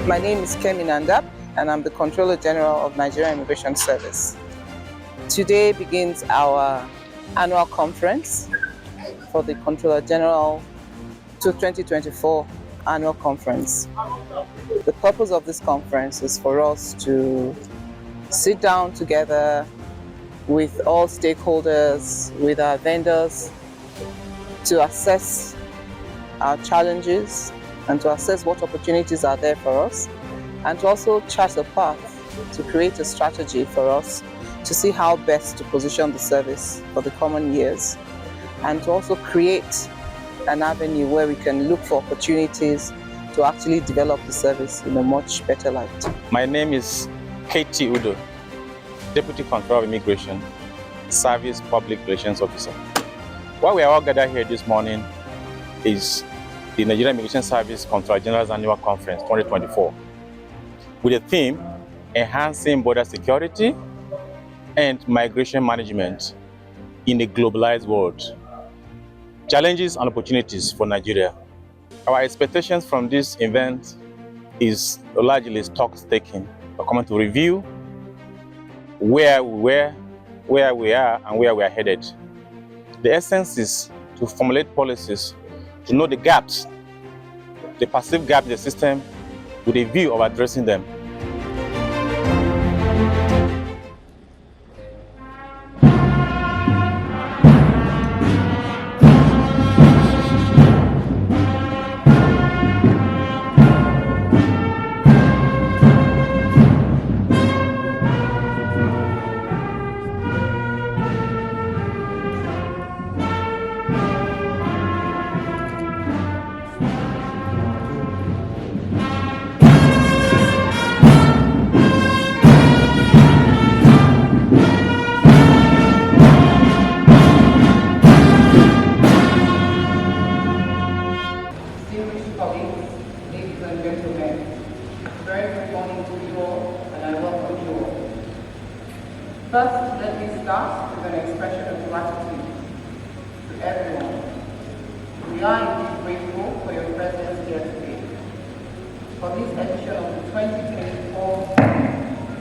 My name is Kemi Nandap, and I'm the Comptroller General of Nigerian Immigration Service. Today begins our annual conference for the Comptroller General to 2024 annual conference. The purpose of this conference is for us to sit down together with all stakeholders, with our vendors, to assess our challenges and to assess what opportunities are there for us, and to also chart a path to create a strategy for us to see how best to position the service for the coming years, and to also create an avenue where we can look for opportunities to actually develop the service in a much better light. My name is K.T. Udo, Deputy Comptroller of Immigration, Service Public Relations Officer. Why we are all gathered here this morning is the Nigerian Immigration Service Comptroller General's Annual Conference 2024, with the theme Enhancing Border Security and Migration Management in a Globalized World. Challenges and opportunities for Nigeria. Our expectations from this event is largely stock-taking. We're coming to review where we are, and where we are headed. The essence is to formulate policies, to know the gaps, the perceived gaps in the system, with a view of addressing them. First, let me start with an expression of gratitude to everyone. We are indeed grateful for your presence here today. For this edition of the 2024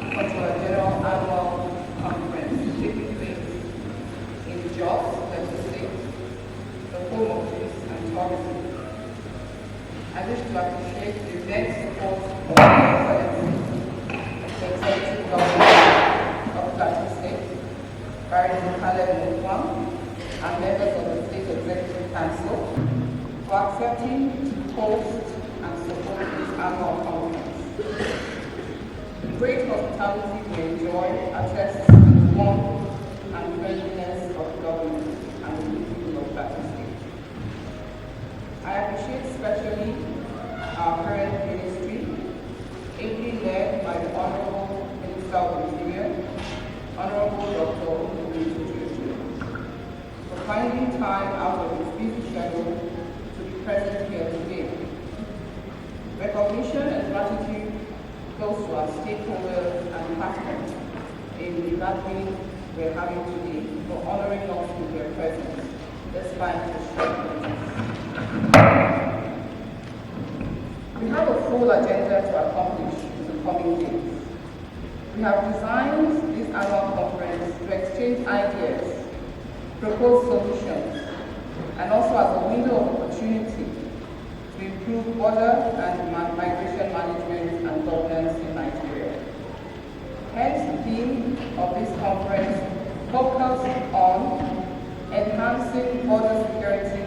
Comptroller General Annual Conference taking place in Jos, State, the home of peace and tourism. I wish to appreciate the immense support of the Executive Government and members of the State Executive Council for accepting to host and support this annual conference. The great hospitality we enjoy attests to the warmth and friendliness of the government and the people of Plateau State. I appreciate especially our current ministry, ably led by the Honorable Minister of the Interior, Honorable Dr. for finding time out of his busy schedule to be present here today. Recognition and gratitude goes to our stakeholders and partners in the gathering we're having today for honoring us with their presence, despite the short notice. We have a full agenda to accomplish in the coming days. We have designed this annual conference to exchange ideas, propose solutions, and also as a window of opportunity to improve border and migration management and governance in Nigeria. Hence, the theme of this conference focuses on enhancing border security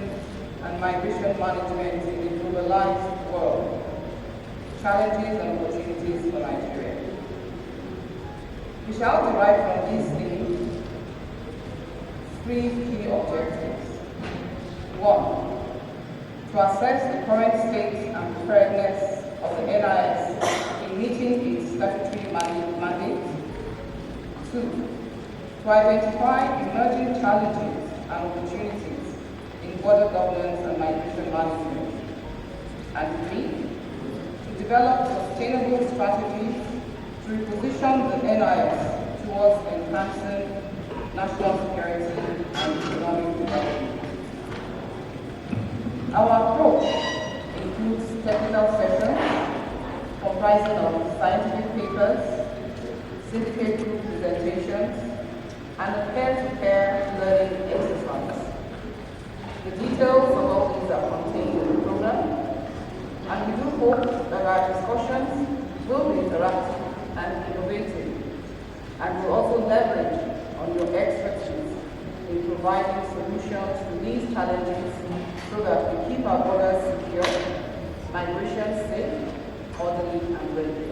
and migration management in the globalized world, challenges and opportunities for Nigeria. We shall derive from these themes 3 key objectives. 1. To assess the current state and preparedness of the NIS in meeting its statutory mandate. 2. To identify emerging challenges and opportunities in border governance and migration management. And 3. To develop sustainable strategies to reposition the NIS towards enhancing national security and economic development. Our approach includes technical sessions comprising of scientific papers, syndicate group presentations, and a peer-to-peer learning exercise. The details of all these are contained in the program, and we do hope that our discussions will be interactive and innovative, and will also leverage on your expertise in providing solutions to these challenges so that we keep our borders secure, migration safe, orderly, and ready.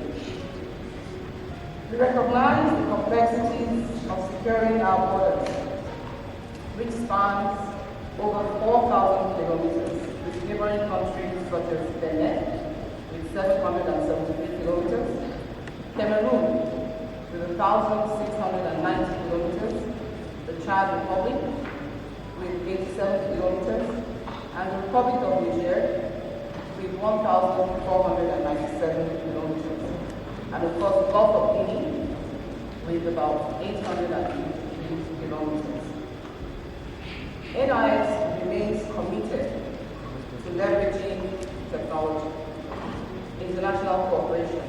We recognize the complexities of securing our borders, which spans over 4,000 kilometers with neighboring countries such as Benin, with 773 kilometers, Cameroon, with 1,690 kilometers, the Chad Republic, with 87 kilometers, and the Republic of Niger, with 1,497 kilometers. And of course, the Gulf of Guinea, with about 853 kilometers. NIS remains committed to leveraging technology, international cooperation,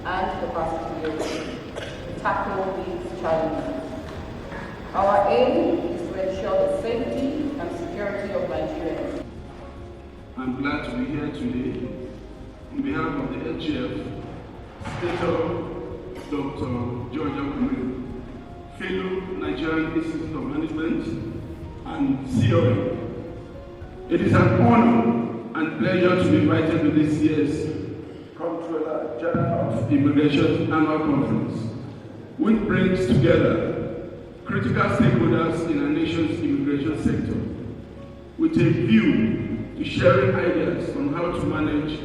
and capacity building to tackle these challenges. Our aim is to ensure the safety and security of Nigerians. I'm glad to be here today on behalf of the HGF, Senator Dr. Georgia Kume, fellow Nigerian Institute of Management, and COA. It is an honor and pleasure to be invited to this year's Comptroller General of Immigration Annual Conference, which brings together critical stakeholders in our nation's immigration sector with a view to sharing ideas on how to manage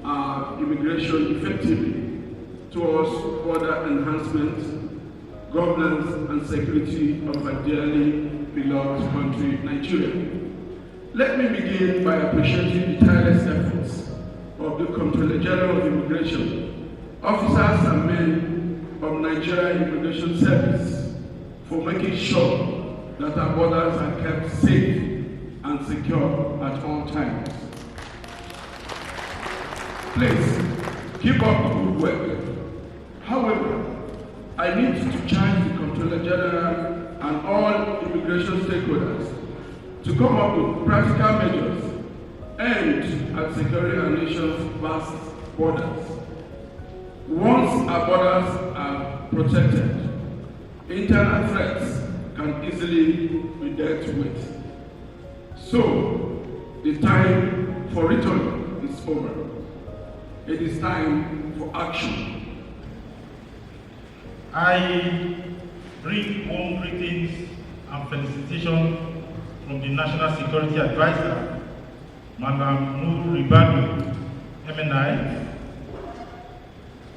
our immigration effectively towards border enhancement, governance, and security of our dearly beloved country, Nigeria. Let me begin by appreciating the tireless efforts of the Comptroller General of Immigration, officers and men of Nigerian Immigration Service, for making sure that our borders are kept safe and secure at all times. Please, keep up the good work. However, I need to charge the Comptroller General and all immigration stakeholders to come up with practical measures aimed at securing our nation's vast borders. Once our borders are protected, internal threats can easily be dealt with. So, the time for return is over. It is time for action. I bring warm greetings and felicitations from the National Security Advisor, Madam Ribadu, MNI,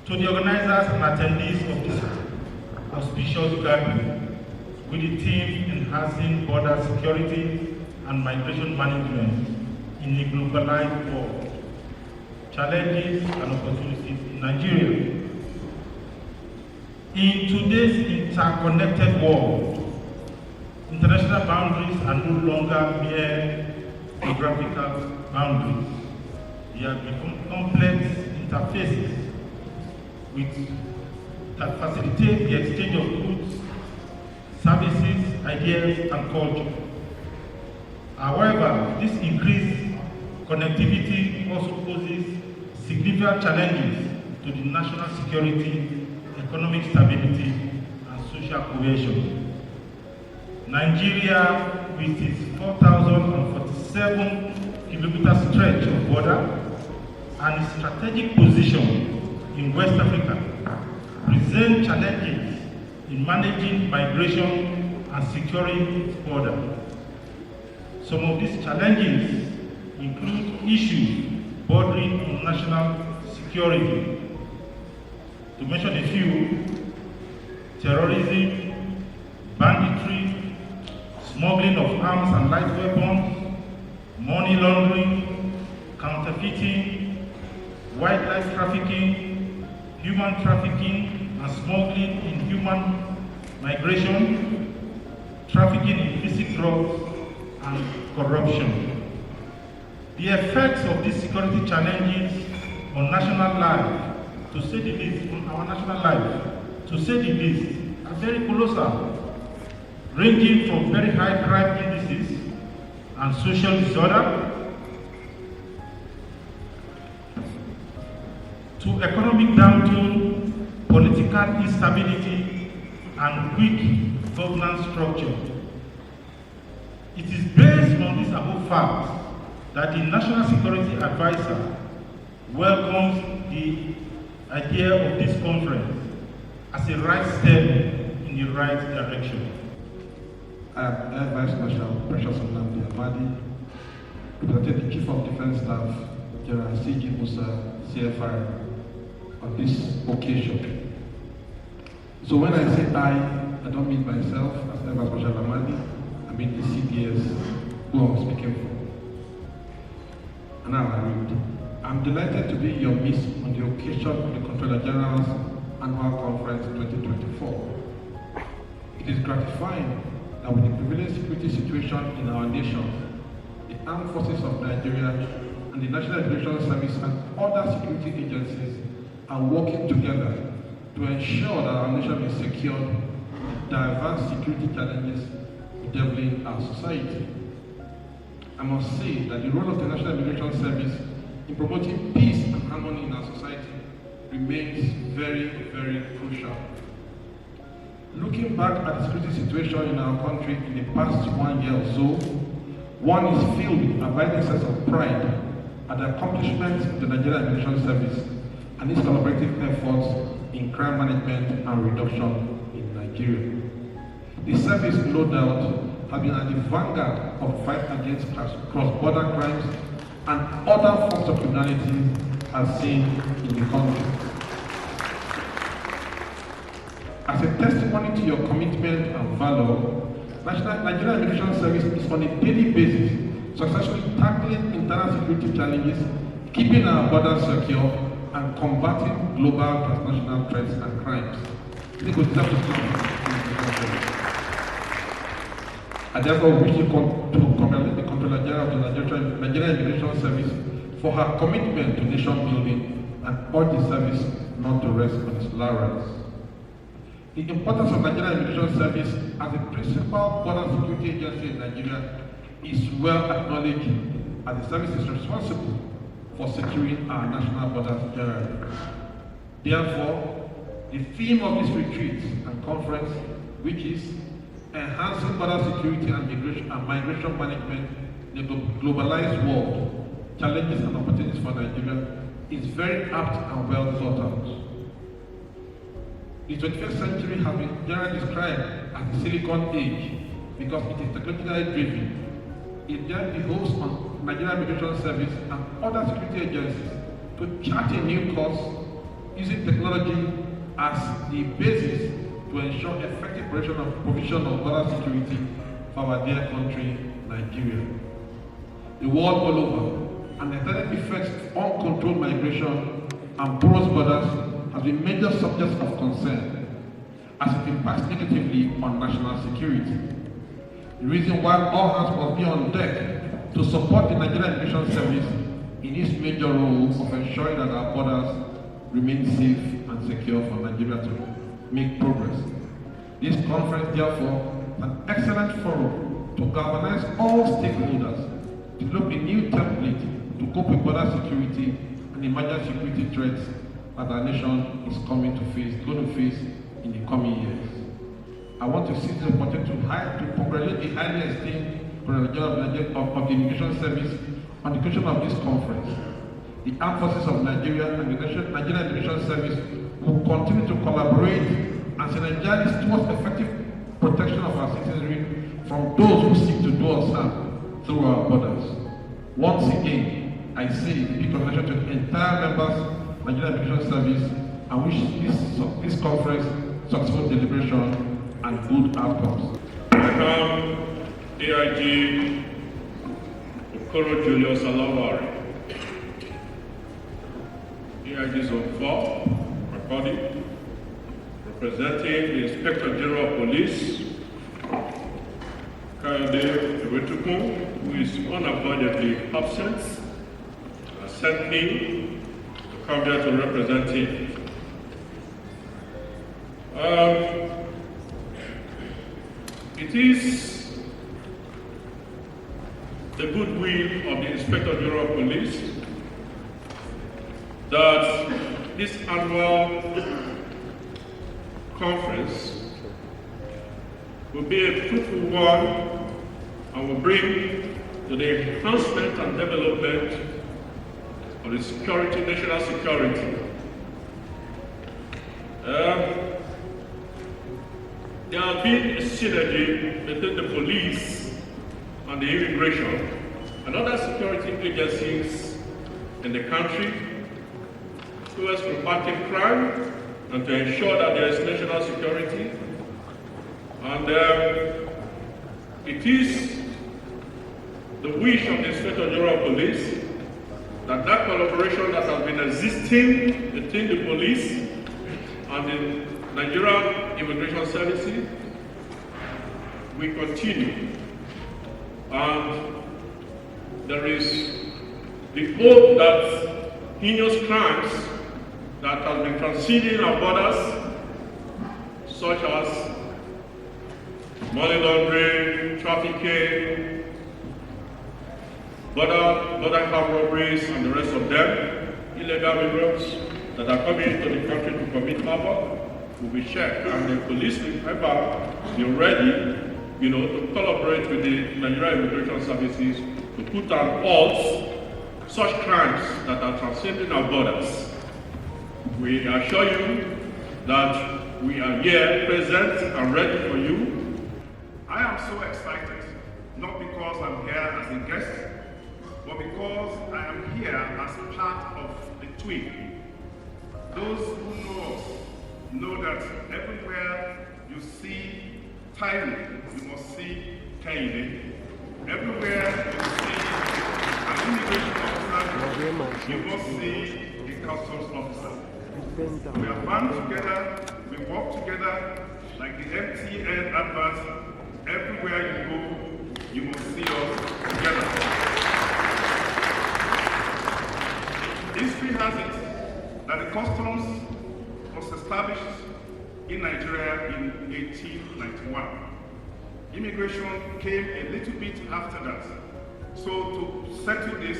to the organizers and attendees of this auspicious gathering with the theme enhancing border security and migration management in a globalized world, challenges and opportunities in Nigeria. In today's interconnected world, international boundaries are no longer mere geographical boundaries. They have become complex interfaces that facilitate the exchange of goods, services, ideas, and culture. However, this increased connectivity also poses significant challenges to the national security, economic stability, and social cohesion. Nigeria, with its 4,047 kilometer stretch of border and its strategic position in West Africa, presents challenges in managing migration and securing its border. Some of these challenges include issues bordering on national security. To mention a few: terrorism, banditry, smuggling of arms and light weapons, money laundering, counterfeiting, wildlife trafficking, human trafficking and smuggling in human migration, trafficking in illicit drugs, and corruption. The effects of these security challenges on national life, to say the least, on our national life, to say the least, are very colossal, ranging from very high crime indices and social disorder to economic downturn, political instability, and weak governance structure. It is based on this above fact that the National Security Advisor welcomes the idea of this conference as a right step in the right direction. I am Air Vice Marshal Precious Nnamdi Amadi, representing the Chief of Defense Staff, General C.G. Musa, CFR, on this occasion. So when I say I don't mean myself as Air Vice Marshal Amadi, I mean the CDS who I'm speaking for. And now I read. I'm delighted to be in your midst on the occasion of the Comptroller General's Annual Conference 2024. It is gratifying that with the prevailing security situation in our nation, the Armed Forces of Nigeria and the National Immigration Service and other security agencies are working together to ensure that our nation is secured with diverse security challenges bedeviling our society. I must say that the role of the National Immigration Service in promoting peace and harmony in our society remains very, very crucial. Looking back at the security situation in our country in the past 1 year or so, one is filled with a abiding sense of pride at the accomplishments of the Nigerian Immigration Service and its collaborative efforts in crime management and reduction in Nigeria. The service, no doubt, has been at the vanguard of the fight against cross-border crimes and other forms of criminality as seen in the country. As a testimony to your commitment and valor, Nigerian Immigration Service is on a daily basis successfully tackling internal security challenges, keeping our borders secure, and combating global transnational threats and crimes. I therefore wish to congratulate the Comptroller General of the Nigerian Immigration Service for her commitment to nation building and urge the service not to rest on its laurels. The importance of Nigerian Immigration Service as a principal border security agency in Nigeria is well acknowledged, as the service is responsible for securing our national borders generally. Therefore, the theme of this retreat and conference, which is enhancing border security and migration management in a globalized world, challenges and opportunities for Nigeria, is very apt and well thought out. The 21st century has been generally described as the Silicon Age because it is technologically driven. It then behoves on Nigerian Immigration Service and other security agencies to chart a new course using technology as the basis to ensure effective provision of border security for our dear country, Nigeria. The world all over, and the direct effects of uncontrolled migration and porous borders has been major subjects of concern as it impacts negatively on national security. The reason why all hands must be on deck to support the Nigerian Immigration Service in its major role of ensuring that our borders remain safe and secure for Nigeria to make progress. This conference, therefore, is an excellent forum to galvanize all stakeholders to develop a new template to cope with border security and emerging security threats that our nation is going to face in the coming years. I want to seize the opportunity to congratulate the highly esteemed Comptroller of the Immigration Service on the occasion of this conference. The Armed Forces of Nigeria and the Nigerian Immigration Service will continue to collaborate and and synergize towards effective protection of our citizenry from those who seek to do us harm through our borders. Once again, I say a big congratulations to the entire members of Nigerian Immigration Service and wish this conference successful deliberation and good outcomes. I have AIG Okoro Julius Alawari, AIG Zone 4, recording, representing the Inspector General of Police, Kayode Ewetukun, who is unavoidably absent, sent me to come here to represent him. It is the goodwill of the Inspector General of Police that this annual conference will be a fruitful one and will bring to the enhancement and development of the security, national security. There has been a synergy between the police and the immigration and other security agencies in the country towards combating crime and to ensure that there is national security. And it is the wish of the Inspector General of Police that that collaboration that has been existing between the police and the Nigerian Immigration Services will continue. And there is the hope that heinous crimes that have been transcending our borders, such as money laundering, trafficking, border car robberies, and the rest of them, illegal immigrants that are coming into the country to commit havoc, will be checked, and the police will ever be ready, to collaborate with the Nigerian Immigration Services to put an halt such crimes that are transcending our borders. We assure you that we are here, present and ready for you. I am so excited, not because I'm here as a guest, but because I am here as part of the twin. Those who know us know that everywhere you see Tyree, you must see Kayode. Everywhere you see an immigration officer, you must see a customs officer. We are bound together, we work together like the MTN advert. Everywhere you go, you must see us together. History has it that the customs was established in Nigeria in 1891. Immigration came a little bit after that. So to settle this,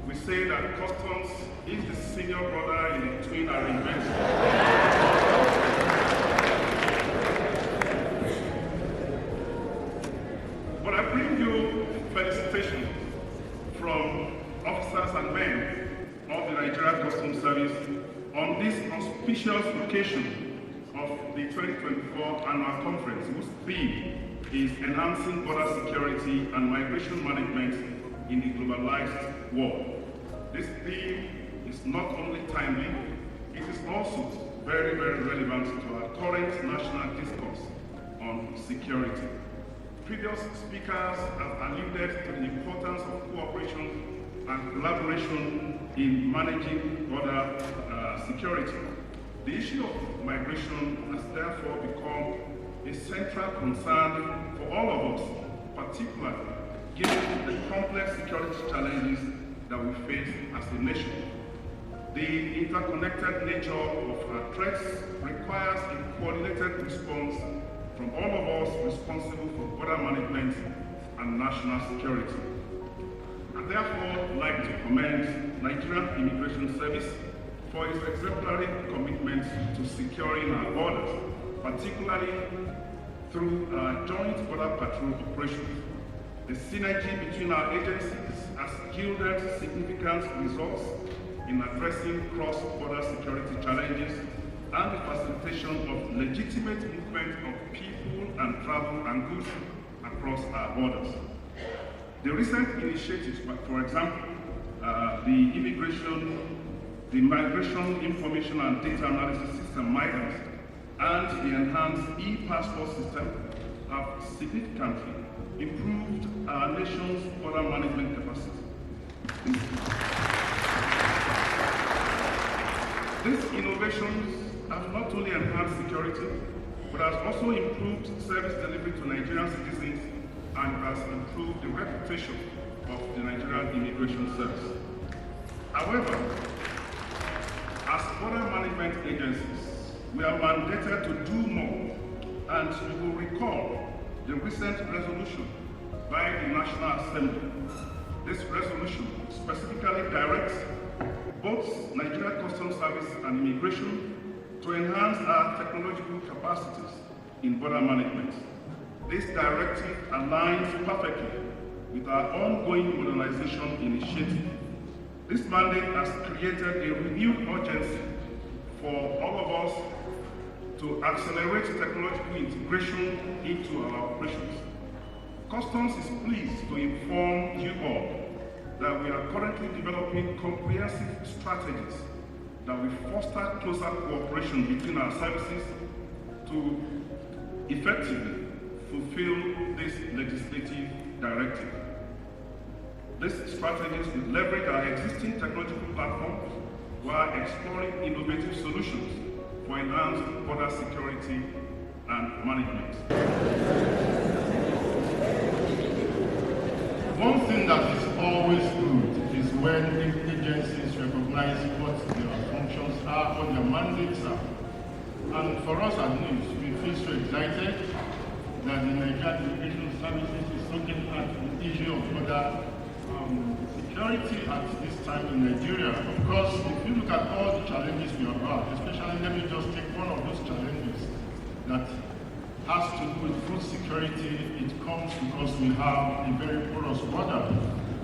we say that customs is the senior brother in the twin arrangement. But I bring you felicitations from officers and men of the Nigerian Customs Service on this auspicious occasion of the 2024 annual conference, whose theme is enhancing border security and migration management in the globalized world. This theme is not only timely, it is also very, very relevant to our current national discourse on security. Previous speakers have alluded to the importance of cooperation and collaboration in managing border security. The issue of migration has therefore become a central concern for all of us, particularly given the complex security challenges that we face as a nation. The interconnected nature of our threats requires a coordinated response from all of us responsible for border management and national security. I therefore like to commend Nigerian Immigration Service for its exemplary commitment to securing our borders, particularly through our joint border patrol operations. The synergy between our agencies has yielded significant results in addressing cross-border security challenges and the facilitation of legitimate movement of people and travel and goods across our borders. The recent initiatives, for example, the Migration Information and Data Analysis System, MIDAS, and the enhanced e-passport system have significantly improved our nation's border management capacity. These innovations have not only enhanced security, but has also improved service delivery to Nigerian citizens and has improved the reputation of the Nigerian Immigration Service. However, as border management agencies, we are mandated to do more, and you will recall the recent resolution by the National Assembly. This resolution specifically directs both Nigeria Customs Service and Immigration to enhance our technological capacities in border management. This directive aligns perfectly with our ongoing modernization initiative. This mandate has created a renewed urgency for all of us to accelerate technological integration into our operations. Customs is pleased to inform you all that we are currently developing comprehensive strategies that will foster closer cooperation between our services to effectively fulfill this legislative directive. These strategies will leverage our existing technological platforms while exploring innovative solutions for enhanced border security and management. One thing that is always good is when agencies recognize what their functions are, what their mandates are. And for us at NIMS, we feel so excited that the Nigerian Immigration Services is looking at the issue of border security at this time in Nigeria. Of course, if you look at all the challenges we have had, especially let me just take one of those challenges that has to do with food security. It comes because we have a very porous border.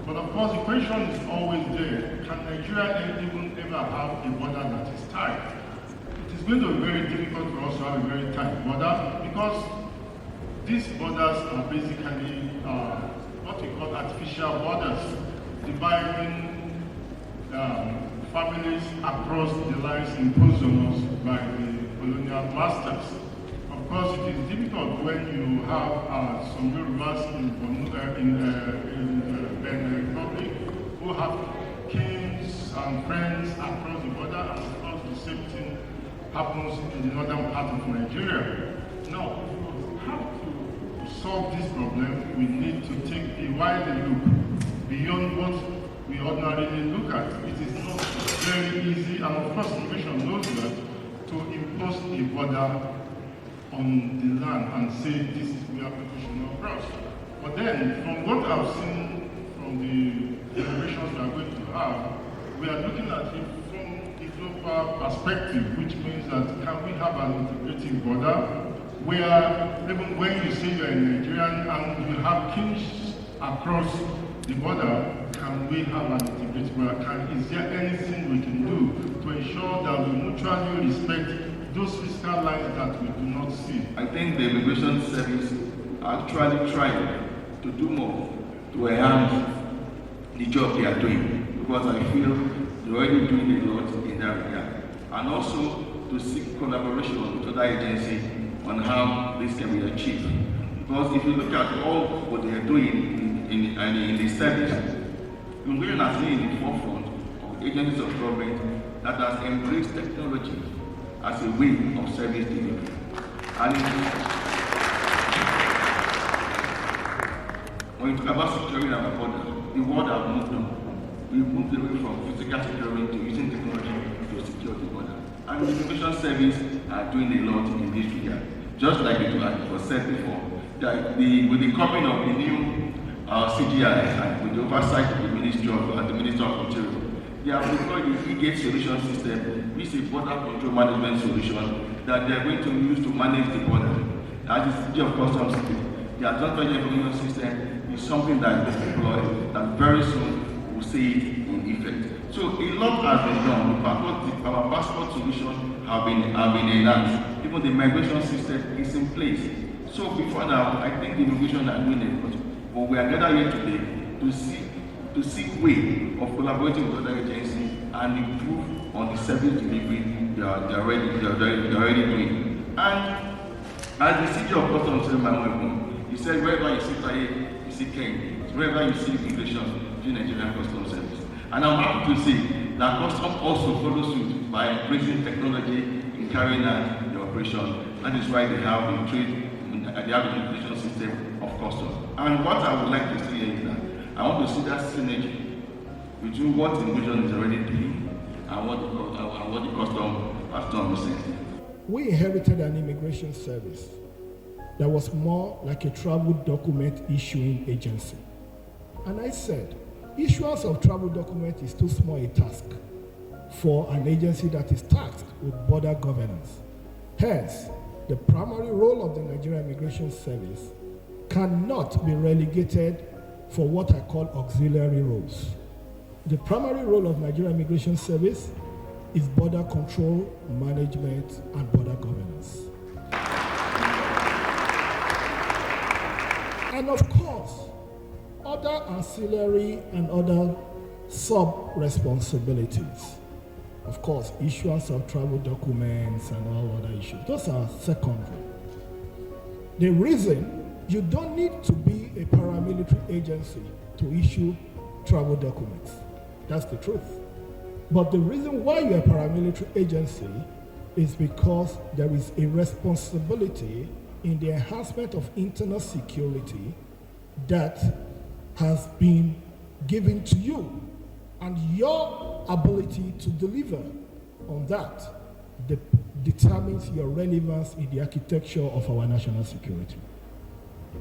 But of course, the question is always there. Can Nigeria even ever have a border that is tight? It is going to be very difficult for us to have a very tight border because these borders are basically what we call artificial borders, dividing families across the lines imposed on us by the colonial masters. Of course, it is difficult when you have some Yorubas in Benin Republic who have kings and friends across the border, and of course the same thing happens in the northern part of Nigeria. Now, if we have to solve this problem, we need to take a wider look beyond what we ordinarily look at. It is not very easy, and of course immigration knows that, to impose a border on the land and say this is where people should not cross. But then, from what I've seen from the generations we are going to have, we are looking at it from a global perspective, which means that can we have an integrated border where even when you say you're a Nigerian and you have kings across the border, can we have an integrated border? Is there anything we can do to ensure that we mutually respect those fiscal lines that we do not see? I think the Immigration Service are actually trying to do more to enhance the job they are doing, because I feel they're already doing a lot in that regard. And also to seek collaboration with other agencies on how this can be achieved. Because if you look at all what they are doing in the service, Immigration has been in the forefront of agencies of government that has embraced technology as a way of service delivery. And when you talk about securing our border, the world has moved on. We've moved away from physical security to using technology to secure the border. And the Immigration Service are doing a lot in this regard. Just like it was said before, that with the coming of the new CGI and with the oversight of the Minister of Interior, they have deployed the e-gate solution system, which is a border control management solution that they are going to use to manage the border. As the City of Customs, the advanced information system is something that is deployed that very soon will see it in effect. So a lot has been done. Our passport solution have been enhanced. Even the migration system is in place. So before now, I think the immigration are doing it, but we are gathered here today to seek way of collaborating with other agencies and improve on the service delivery they are already doing. And as the CG of Customs said, my own, he said, wherever you see Taye, you see Ken. Wherever you see immigration, you see Nigerian Customs Service. And I'm happy to say that Customs also follows suit by embracing technology in carrying out the operation. That is why they have the trade, they have the information system of Customs. And what I would like to see here is that I want to see that synergy between what immigration is already doing and what the Customs has done recently. We inherited an immigration service that was more like a travel document issuing agency. And I said, issuance of travel document is too small a task for an agency that is tasked with border governance. Hence, the primary role of the Nigerian Immigration Service cannot be relegated for what I call auxiliary roles. The primary role of Nigerian Immigration Service is border control, management, and border governance. And of course, other ancillary and other sub-responsibilities. Of course, issuance of travel documents and all other issues. Those are secondary. The reason you don't need to be a paramilitary agency to issue travel documents. That's the truth. But the reason why you're a paramilitary agency is because there is a responsibility in the enhancement of internal security that has been given to you, and your ability to deliver on that determines your relevance in the architecture of our national security.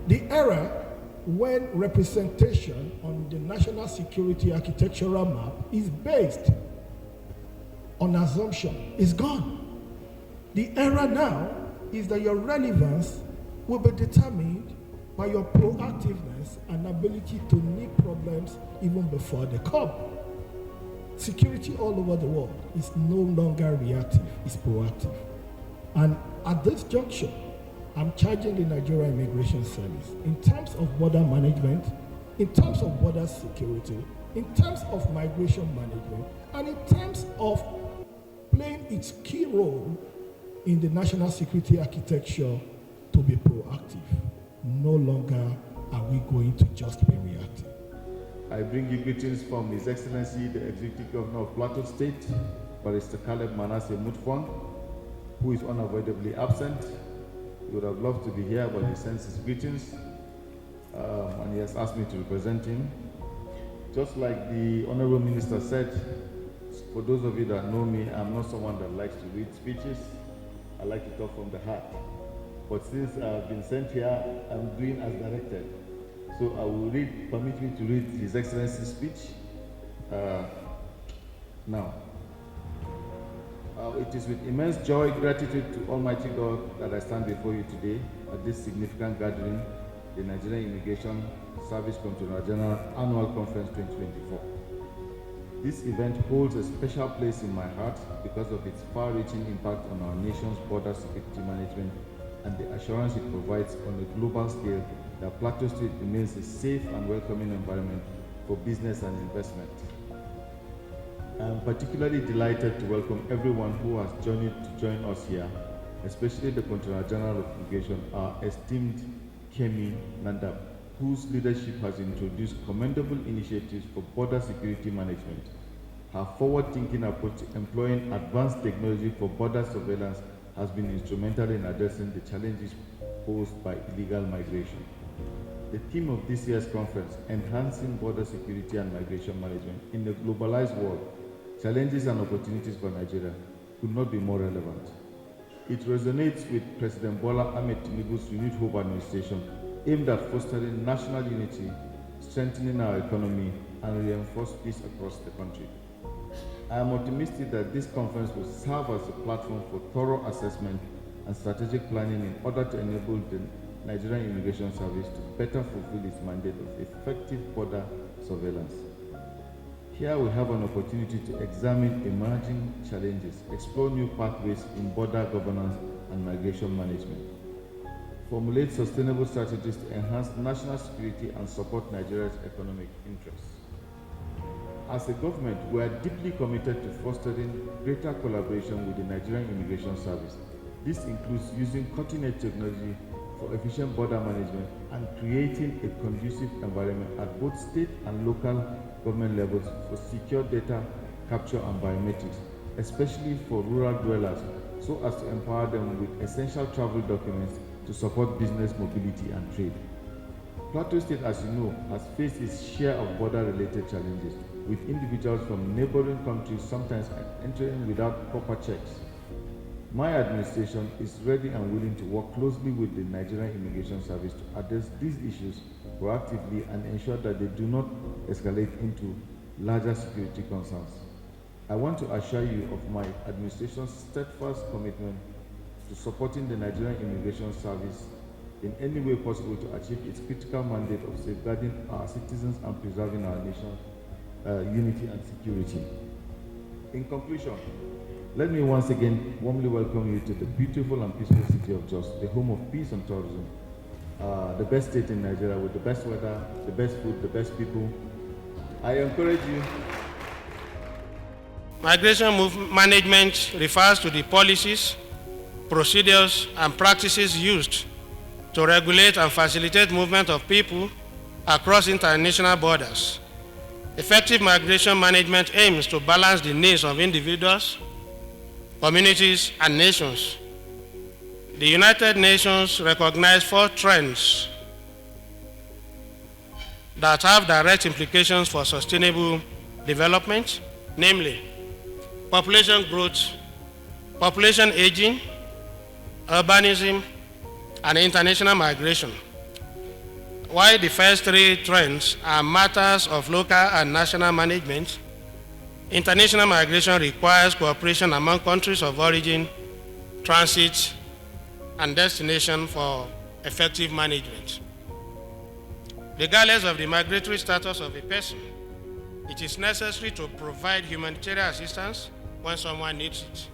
The era when representation on the national security architectural map is based on assumption is gone. The era now is that your relevance will be determined by your proactiveness and ability to nip problems even before they come. Security all over the world is no longer reactive, it's proactive. And at this juncture, I'm charging the Nigerian Immigration Service in terms of border management, in terms of border security, in terms of migration management, and in terms of playing its key role in the national security architecture to be proactive. No longer are we going to just be reactive. I bring you greetings from His Excellency, the Executive Governor of Plateau State, Barrister Caleb Manasseh Mutfwang, who is unavoidably absent. He would have loved to be here, but he sends his greetings, and he has asked me to represent him. Just like the Honorable Minister said, for those of you that know me, I'm not someone that likes to read speeches. I like to talk from the heart. But since I've been sent here, I'm doing as directed. So I will permit me to read His Excellency's speech. Now, it is with immense joy, gratitude to Almighty God that I stand before you today at this significant gathering, the Nigerian Immigration Service Comptroller General Annual Conference 2024. This event holds a special place in my heart because of its far-reaching impact on our nation's border security management and the assurance it provides on a global scale that Plateau State remains a safe and welcoming environment for business and investment. I am particularly delighted to welcome everyone who has journeyed to join us here, especially the Comptroller General of Immigration, our esteemed Kemi Nandab, whose leadership has introduced commendable initiatives for border security management. Her forward-thinking approach to employing advanced technology for border surveillance has been instrumental in addressing the challenges posed by illegal migration. The theme of this year's conference, Enhancing Border Security and Migration Management in a Globalized World, Challenges and Opportunities for Nigeria, could not be more relevant. It resonates with President Bola Ahmed Tinubu's renewed hope administration aimed at fostering national unity, strengthening our economy, and reinforce peace across the country. I am optimistic that this conference will serve as a platform for thorough assessment and strategic planning in order to enable the Nigerian Immigration Service to better fulfill its mandate of effective border surveillance. Here we have an opportunity to examine emerging challenges, explore new pathways in border governance and migration management, formulate sustainable strategies to enhance national security and support Nigeria's economic interests. As a government, we are deeply committed to fostering greater collaboration with the Nigerian Immigration Service. This includes using cutting-edge technology for efficient border management and creating a conducive environment at both state and local government levels for secure data capture and biometrics, especially for rural dwellers, so as to empower them with essential travel documents to support business mobility and trade. Plateau State, as you know, has faced its share of border-related challenges, with individuals from neighboring countries sometimes entering without proper checks. My administration is ready and willing to work closely with the Nigerian Immigration Service to address these issues proactively and ensure that they do not escalate into larger security concerns. I want to assure you of my administration's steadfast commitment to supporting the Nigerian Immigration Service in any way possible to achieve its critical mandate of safeguarding our citizens and preserving our nation's unity and security. In conclusion, let me once again warmly welcome you to the beautiful and peaceful city of Jos, the home of peace and tourism, the best state in Nigeria with the best weather, the best food, the best people. I encourage you. Migration management refers to the policies, procedures, and practices used to regulate and facilitate movement of people across international borders. Effective migration management aims to balance the needs of individuals, communities, and nations. The United Nations recognized 4 trends that have direct implications for sustainable development, namely population growth, population aging, urbanism, and international migration. While the first 3 trends are matters of local and national management, international migration requires cooperation among countries of origin, transit, and destination for effective management. Regardless of the migratory status of a person, it is necessary to provide humanitarian assistance when someone needs it.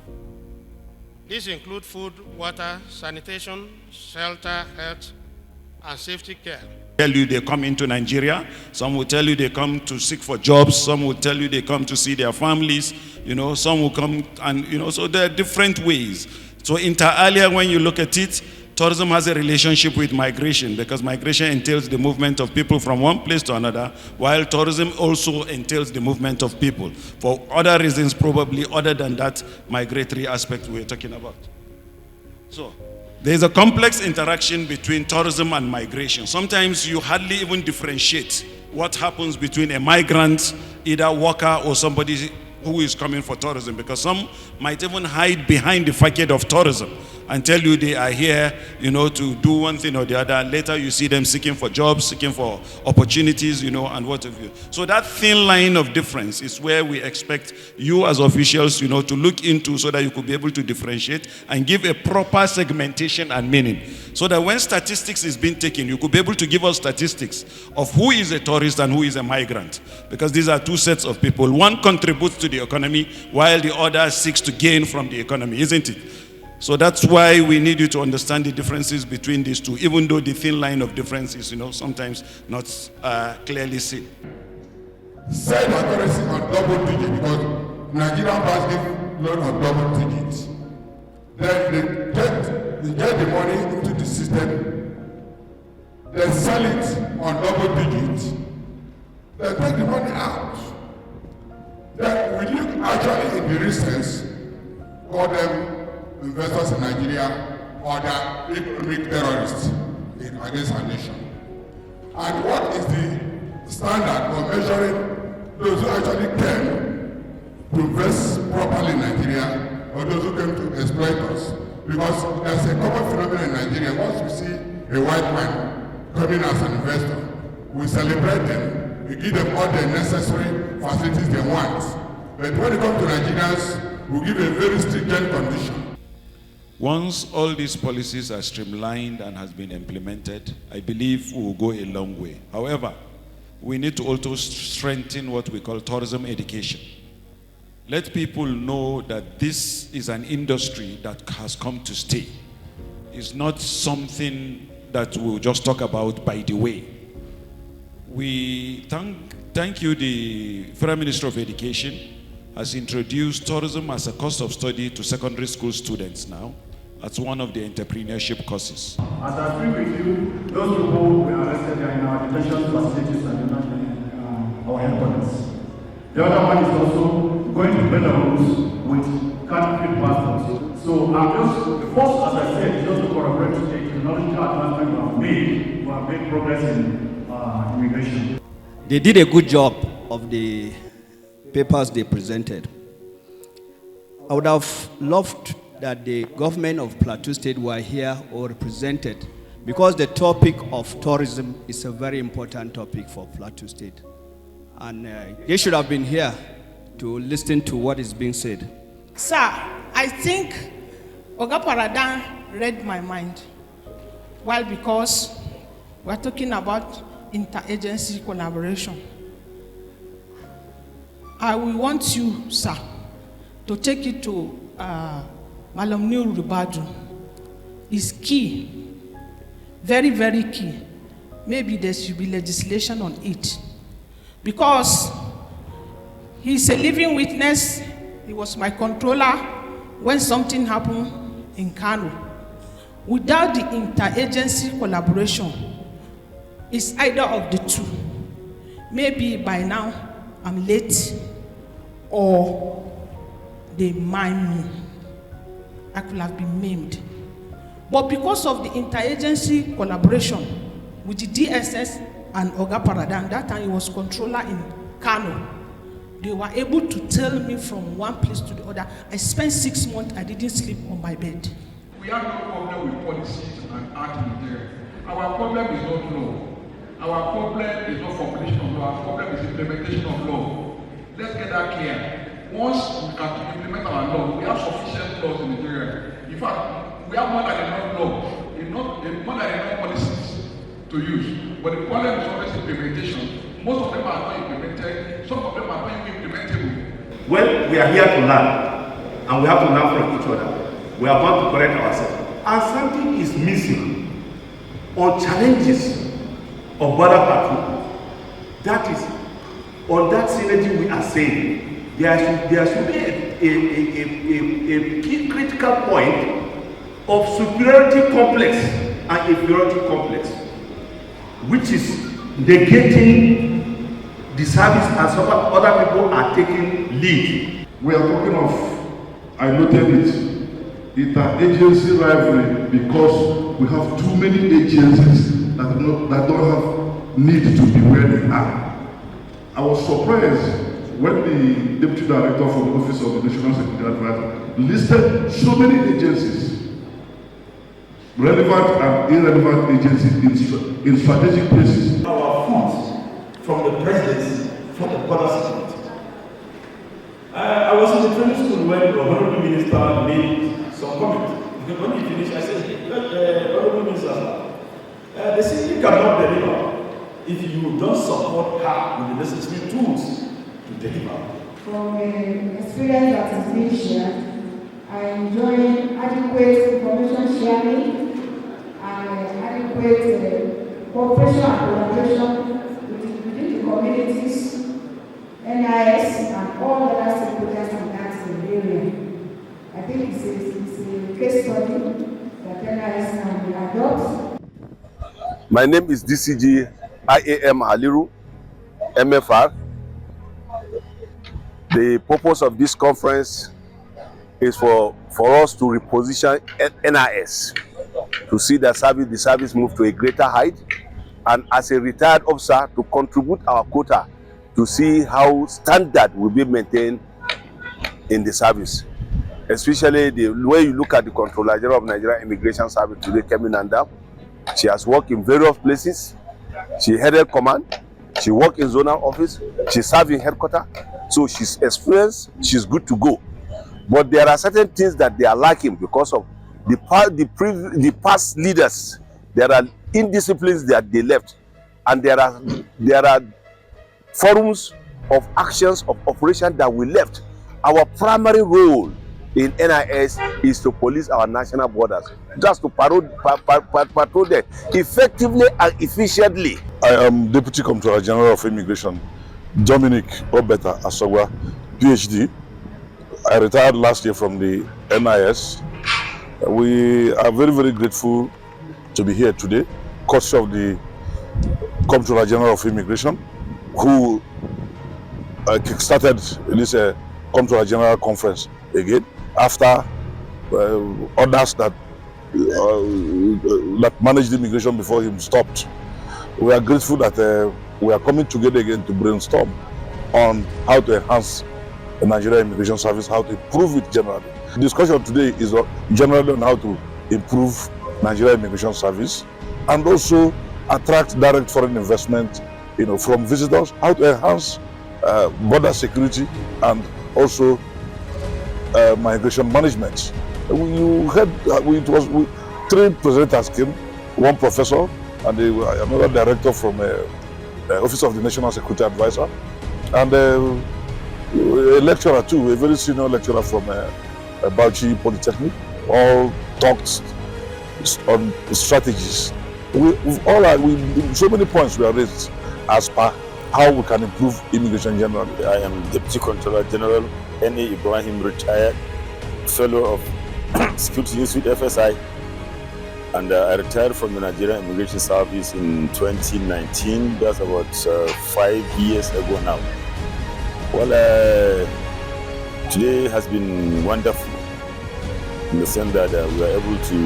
These include food, water, sanitation, shelter, health, and safety care. Tell you they come into Nigeria, some will tell you they come to seek for jobs, some will tell you they come to see their families, some will come and, so there are different ways. So inter alia, when you look at it, tourism has a relationship with migration because migration entails the movement of people from one place to another, while tourism also entails the movement of people for other reasons probably other than that migratory aspect we're talking about. So there's a complex interaction between tourism and migration. Sometimes you hardly even differentiate what happens between a migrant, either worker or somebody who is coming for tourism, because some might even hide behind the facade of tourism and tell you they are here, to do one thing or the other. Later you see them seeking for jobs, seeking for opportunities, and what have you. So that thin line of difference is where we expect you as officials, to look into so that you could be able to differentiate and give a proper segmentation and meaning. So that when statistics is being taken, you could be able to give us statistics of who is a tourist and who is a migrant. Because these are 2 sets of people. One contributes to the economy while the other seeks to gain from the economy, isn't it? So that's why we need you to understand the differences between these 2, even though the thin line of difference is, sometimes not clearly seen. Said accuracy on double digit because Nigerian banks give loan on double digits. Then they get the money into the system, they sell it on double digits, they take the money out. Then we look actually in the recent, call them investors in Nigeria or the economic terrorists against our nation. And what is the standard for measuring those who actually came to invest properly in Nigeria or those who came to exploit us? Because there's a common phenomenon in Nigeria. Once we see a white man coming as an investor, we celebrate them, we give them all the necessary facilities they want. But when it comes to Nigerians, we give a very stringent condition. Once all these policies are streamlined and has been implemented, I believe we will go a long way. However, we need to also strengthen what we call tourism education. Let people know that this is an industry that has come to stay. It's not something that we'll just talk about by the way. We thank you, the Federal Minister of Education has introduced tourism as a course of study to secondary school students now. That's one of the entrepreneurship courses. As I speak with you, those people were arrested in our detention facilities and our headquarters. The other one is also going to Belarus with counterfeit passports. So I'm just, first, as I said, just to corroborate the technological advancement we have made progress in immigration. They did a good job of the papers they presented. I would have loved that the government of Plateau State were here or represented, because the topic of tourism is a very important topic for Plateau State. And they should have been here to listen to what is being said. Sir, I think Oga Paradan read my mind. Why? Because we're talking about interagency collaboration. I will want you, sir, to take it to Malam Nur Ribadu. Is key, very, very key. Maybe there should be legislation on it. Because he's a living witness. He was my controller when something happened in Kano. Without the interagency collaboration, it's either of the two. Maybe by now I'm late or they mime me. I could have been maimed. But because of the interagency collaboration with the DSS and Oga Paradan, that time he was controller in Kano, they were able to tell me from one place to the other. I spent 6 months, I didn't sleep on my bed. We have no problem with policies and art in Nigeria. Our problem is not law. Our problem is not formulation of law. Our problem is implementation of law. Let's get that clear. Once we can implement our law, we have sufficient laws in Nigeria. In fact, we have more than enough law, more than enough policies to use. But the problem is always implementation. Most of them are not implemented. Some of them are not implementable. Well, we are here to learn, and we have to learn from each other. We are bound to correct ourselves. And something is missing on challenges of border patrol. That is, on that synergy we are saying, there should be a key critical point of superiority complex and inferiority complex, which is negating the service and some other people are taking lead. We are talking of, I noted it, interagency rivalry, because we have too many agencies that don't have need to be where they are. I was surprised when the Deputy Director for the Office of the National Security Advisor listed so many agencies, relevant and irrelevant agencies in strategic places. Our funds from the presidency for the border security. I was in the training school when the Honorable Minister made some comment. Because when he finished, I said, Honorable Minister, the city cannot deliver if you don't support her with the necessary tools to deliver. From experience that is being shared, I enjoy adequate information sharing and adequate cooperation and collaboration within the communities, NIS, and all other stakeholders in that area. I think it's a case study that NIS can adopt. My name is DCG IAM Haliru, MFR. The purpose of this conference is for us to reposition NIS, to see the service move to a greater height, and as a retired officer to contribute our quota to see how standard will be maintained in the service. Especially the way you look at the Comptroller General of Nigerian Immigration Service today, Kemi Nanda. She has worked in various places. She headed command. She worked in zonal office. She served in headquarters. So she's experienced. She's good to go. But there are certain things that they are lacking because of the past leaders. There are indisciplines that they left, and there are forums of actions of operation that we left. Our primary role in NIS is to police our national borders, just to patrol them effectively and efficiently. I am Deputy Comptroller General of Immigration, Dominic Obeta Asogwa, PhD. I retired last year from the NIS. We are very, very grateful to be here today, courtesy of the Comptroller General of Immigration, who kick-started this Comptroller General Conference again after others that managed immigration before him stopped. We are grateful that we are coming together again to brainstorm on how to enhance the Nigerian Immigration Service, how to improve it generally. The discussion today is generally on how to improve Nigerian Immigration Service and also attract direct foreign investment, from visitors, how to enhance border security and also migration management. You heard three presenters came, one professor and another director from Office of the National Security Advisor, and a lecturer too, a very senior lecturer from Bauchi Polytechnic. All talked on strategies. So many points were raised as per how we can improve immigration generally. I am Deputy Comptroller General N.A. Ibrahim, retired fellow of Security Institute FSI, and I retired from the Nigerian Immigration Service in 2019. That's about 5 years ago now. Well, today has been wonderful in the sense that we are able to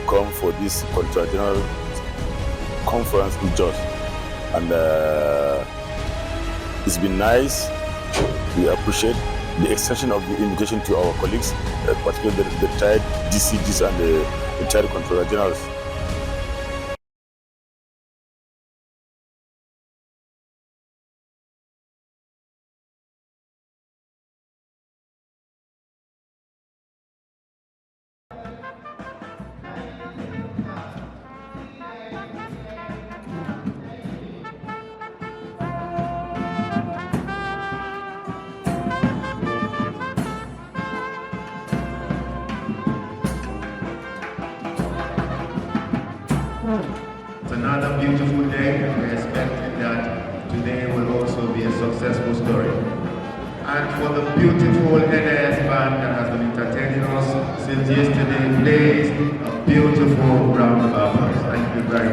come for this Comptroller General Conference in Jos, and it's been nice. We appreciate the extension of the invitation to our colleagues, particularly the retired DCGs and the retired Comptroller Generals. It's another beautiful day, and we're expecting that today will also be a successful story. And for the beautiful NIS band that has been entertaining us since yesterday, plays a beautiful round of applause. Thank you very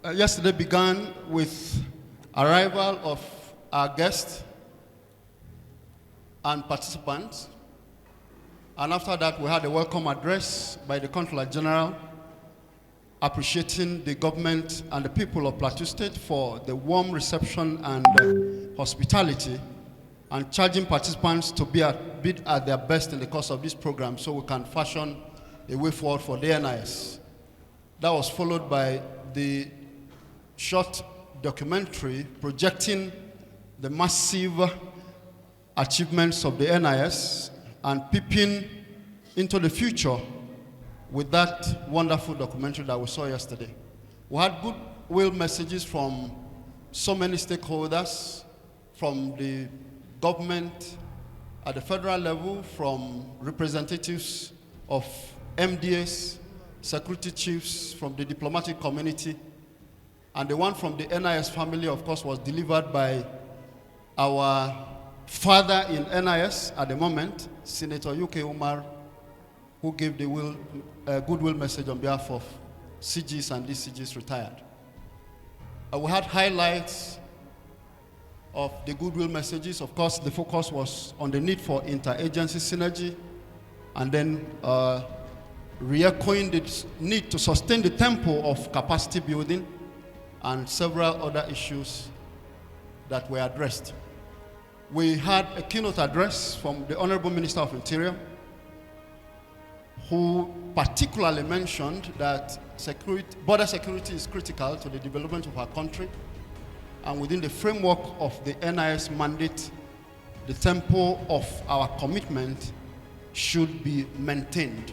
much. Yesterday began with arrival of our guests and participants, and after that we had a welcome address by the Comptroller General appreciating the government and the people of Plateau State for the warm reception and hospitality, and charging participants to be at their best in the course of this program so we can fashion a way forward for the NIS. That was followed by the short documentary projecting the massive achievements of the NIS and peeping into the future with that wonderful documentary that we saw yesterday. We had goodwill messages from so many stakeholders, from the government at the federal level, from representatives of MDAs, security chiefs, from the diplomatic community, and the one from the NIS family, of course, was delivered by our father in NIS at the moment, Senator UK Umar, who gave the goodwill message on behalf of CGs and DCGs retired. We had highlights of the goodwill messages. Of course, the focus was on the need for interagency synergy, and then re-echoing the need to sustain the tempo of capacity building, and several other issues that were addressed. We had a keynote address from the Honorable Minister of Interior, who particularly mentioned that border security is critical to the development of our country, and within the framework of the NIS mandate, the tempo of our commitment should be maintained.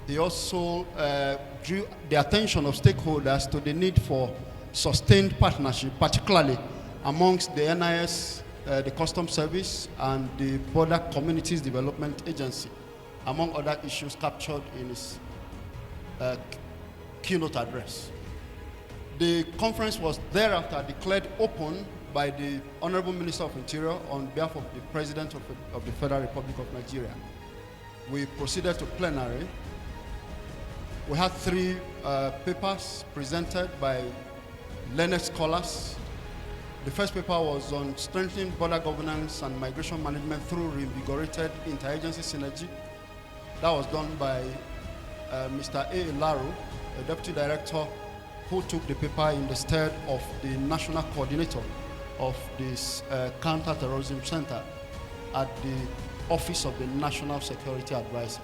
He also drew the attention of stakeholders to the need for sustained partnership, particularly amongst the NIS, the Customs Service, and the Border Communities Development Agency, among other issues captured in his keynote address. The conference was thereafter declared open by the Honorable Minister of Interior on behalf of the President of the Federal Republic of Nigeria. We proceeded to plenary. We had 3 papers presented by learned scholars. The first paper was on strengthening border governance and migration management through reinvigorated interagency synergy. That was done by Mr. A. Laro, a Deputy Director who took the paper in the stead of the National Coordinator of this Counter-Terrorism Center at the Office of the National Security Advisor.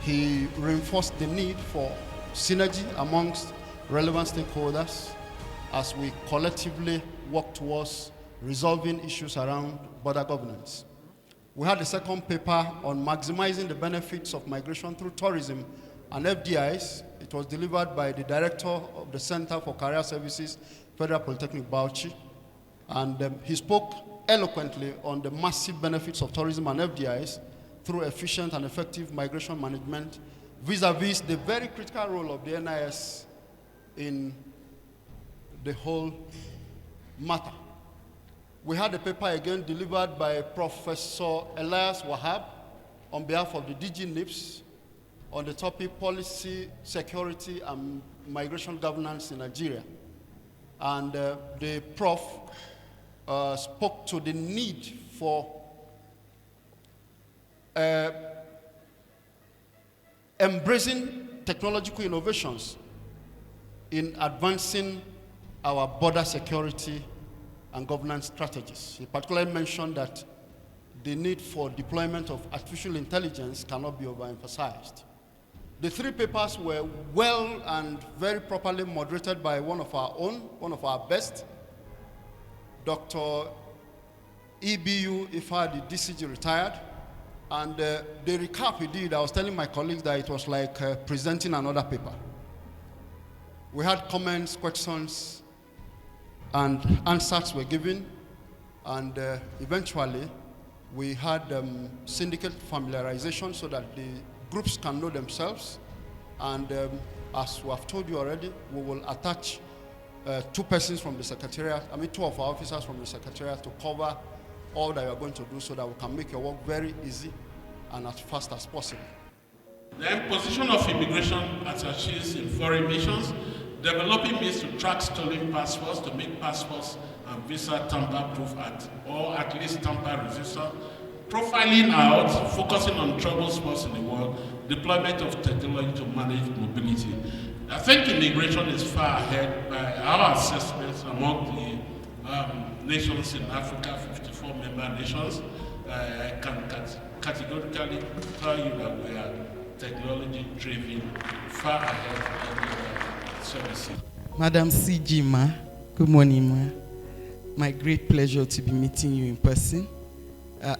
He reinforced the need for synergy amongst relevant stakeholders as we collectively work towards resolving issues around border governance. We had a second paper on maximizing the benefits of migration through tourism and FDIs. It was delivered by the Director of the Center for Career Services, Federal Polytechnic Bauchi, and he spoke eloquently on the massive benefits of tourism and FDIs through efficient and effective migration management vis-a-vis the very critical role of the NIS in the whole matter. We had a paper again delivered by Professor Elias Wahab on behalf of the DG NIPS on the topic Policy, Security, and Migration Governance in Nigeria. And the prof spoke to the need for embracing technological innovations in advancing our border security and governance strategies. He particularly mentioned that the need for deployment of artificial intelligence cannot be overemphasized. The 3 papers were well and very properly moderated by one of our own, one of our best, Dr. EBU Ifadi, DCG retired. And the recap he did, I was telling my colleagues that it was like presenting another paper. We had comments, questions, and answers were given. And eventually, we had syndicate familiarization so that the groups can know themselves. And as we have told you already, we will attach 2 persons from the Secretariat, 2 of our officers from the Secretariat to cover all that you are going to do so that we can make your work very easy and as fast as possible. The imposition of immigration attaches in foreign missions, developing means to track stolen passports, to make passports and visa tamper-proof or at least tamper-resistant, profiling out, focusing on trouble spots in the world, deployment of technology to manage mobility. I think immigration is far ahead by our assessments among the nations in Africa, 54 member nations. I can categorically tell you that we are technology-driven, far ahead of the services. Madam CG Ma, good morning, Ma. My great pleasure to be meeting you in person.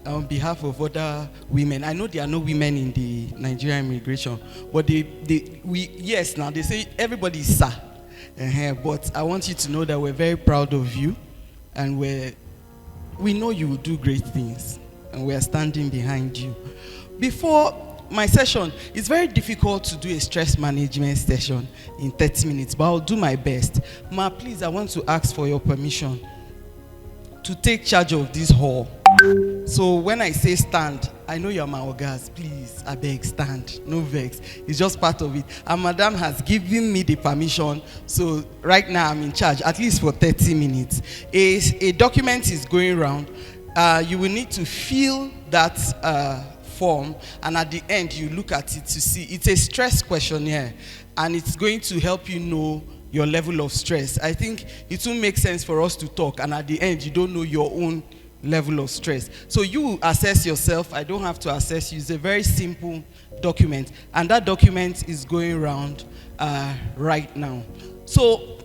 On behalf of other women, I know there are no women in the Nigerian immigration, but yes, now they say everybody is sir. But I want you to know that we're very proud of you, and we know you will do great things, and we are standing behind you. Before my session, it's very difficult to do a stress management session in 30 minutes, but I'll do my best. Ma, please, I want to ask for your permission to take charge of this hall. So when I say stand, I know you're my orgas. Please, I beg, stand. No vex. It's just part of it. And Madam has given me the permission. So right now I'm in charge, at least for 30 minutes. A document is going around. You will need to fill that form. And at the end, you look at it to see. It's a stress questionnaire. And it's going to help you know your level of stress. I think it will make sense for us to talk. And at the end, you don't know your own level of stress. So you assess yourself. I don't have to assess you. It's a very simple document. And that document is going around right now. So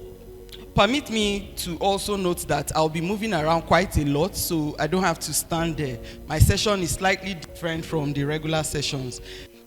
permit me to also note that I'll be moving around quite a lot, so I don't have to stand there. My session is slightly different from the regular sessions.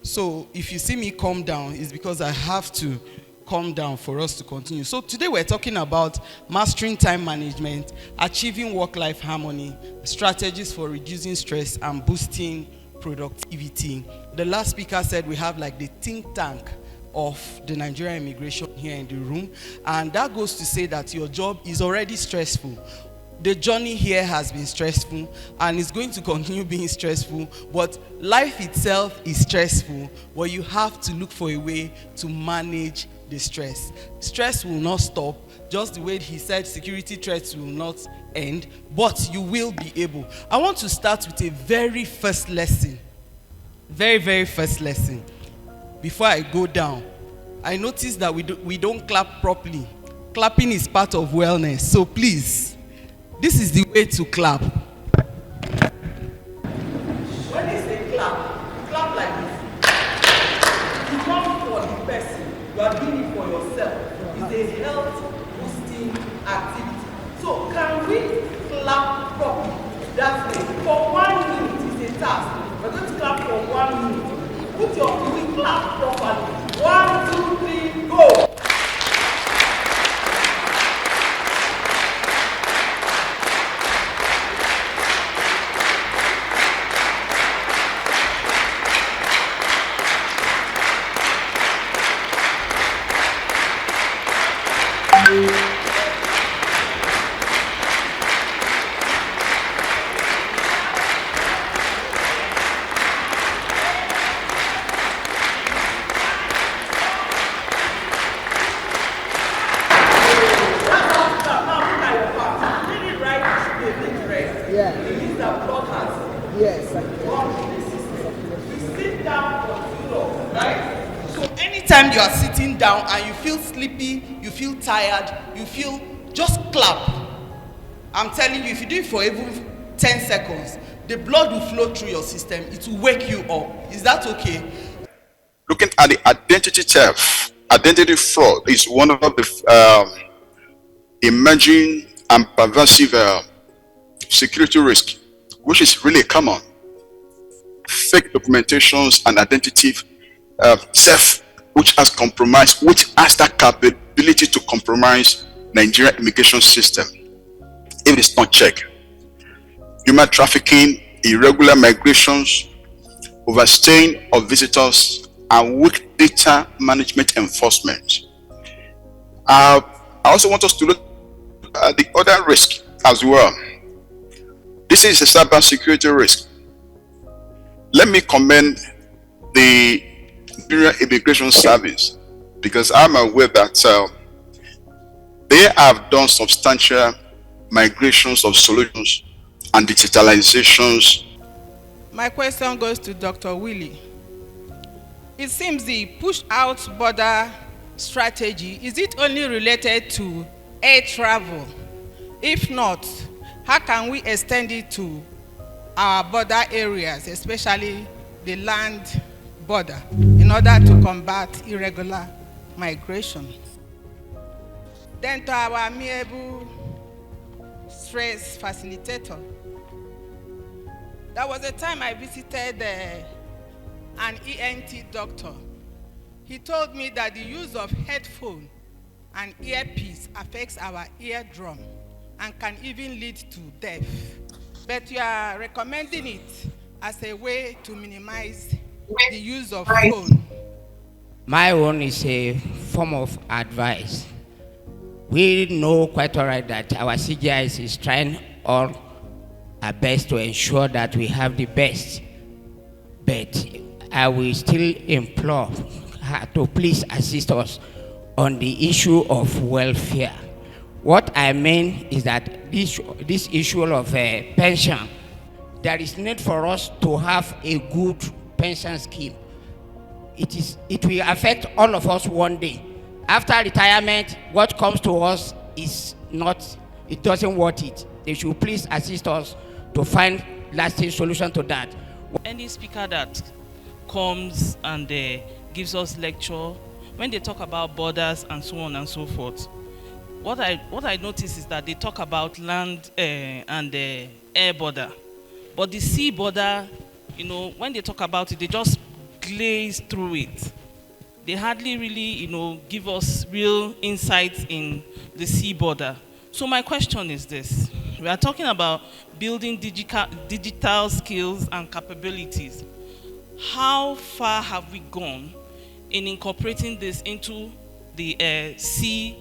So if you see me calm down, it's because I have to calm down for us to continue. So today we're talking about mastering time management, achieving work-life harmony, strategies for reducing stress and boosting productivity. The last speaker said we have like the think tank of the Nigerian immigration here in the room, and that goes to say that your job is already stressful. The journey here has been stressful and it's going to continue being stressful, but life itself is stressful, but you have to look for a way to manage the stress. Stress will not stop, just the way he said security threats will not end, but you will be able. I want to start with a very first lesson. Very first lesson. Before I go down, I noticed that we don't clap properly. Clapping is part of wellness, so please, this is the way to clap. When you say clap, clap like this. It's not for the person, you are doing it for yourself. It's a health boosting activity. So can we clap properly? That way. For 1 minute, it's a task. We're going to clap for 1 minute. Put your feet, clap properly. 1, 2, 3, go! Anytime you are sitting down and you feel sleepy, you feel tired, you feel, just clap. I'm telling you, if you do it for even 10 seconds, the blood will flow through your system. It will wake you up. Is that okay? Looking at the identity theft, identity fraud is one of the emerging and pervasive security risk, which is really common. Fake documentations and identity theft, which has that capability to compromise Nigerian immigration system if it's not checked. Human trafficking, irregular migrations, overstaying of visitors, and weak data management enforcement. I also want us to look at the other risk as well. This is a cyber security risk. Let me commend the Nigerian Immigration Service, because I'm aware that they have done substantial migrations of solutions and digitalizations. My question goes to Dr. Willie. It seems the push out border strategy, is it only related to air travel? If not, how can we extend it to our border areas, especially the land border, in order to combat irregular migration? Then to our amiable stress facilitator. There was a time I visited an ENT doctor. He told me that the use of headphone and earpiece affects our eardrum and can even lead to death. But you are recommending it as a way to minimize the use of phone. My own is a form of advice. We know quite all right that our CGIs is trying all our best to ensure that we have the best. But I will still implore her to please assist us on the issue of welfare. What I mean is that this issue of pension, there is need for us to have a good pension scheme. It will affect all of us one day. After retirement, what comes to us is not, it doesn't worth it. They should please assist us to find lasting solution to that. Any speaker that comes and gives us lecture, when they talk about borders and so on and so forth, what I notice is that they talk about land and air border, but the sea border, you know, when they talk about it, they just glaze through it. They hardly really, you know, give us real insights in the sea border. So my question is this: we are talking about building digital skills and capabilities. How far have we gone in incorporating this into the sea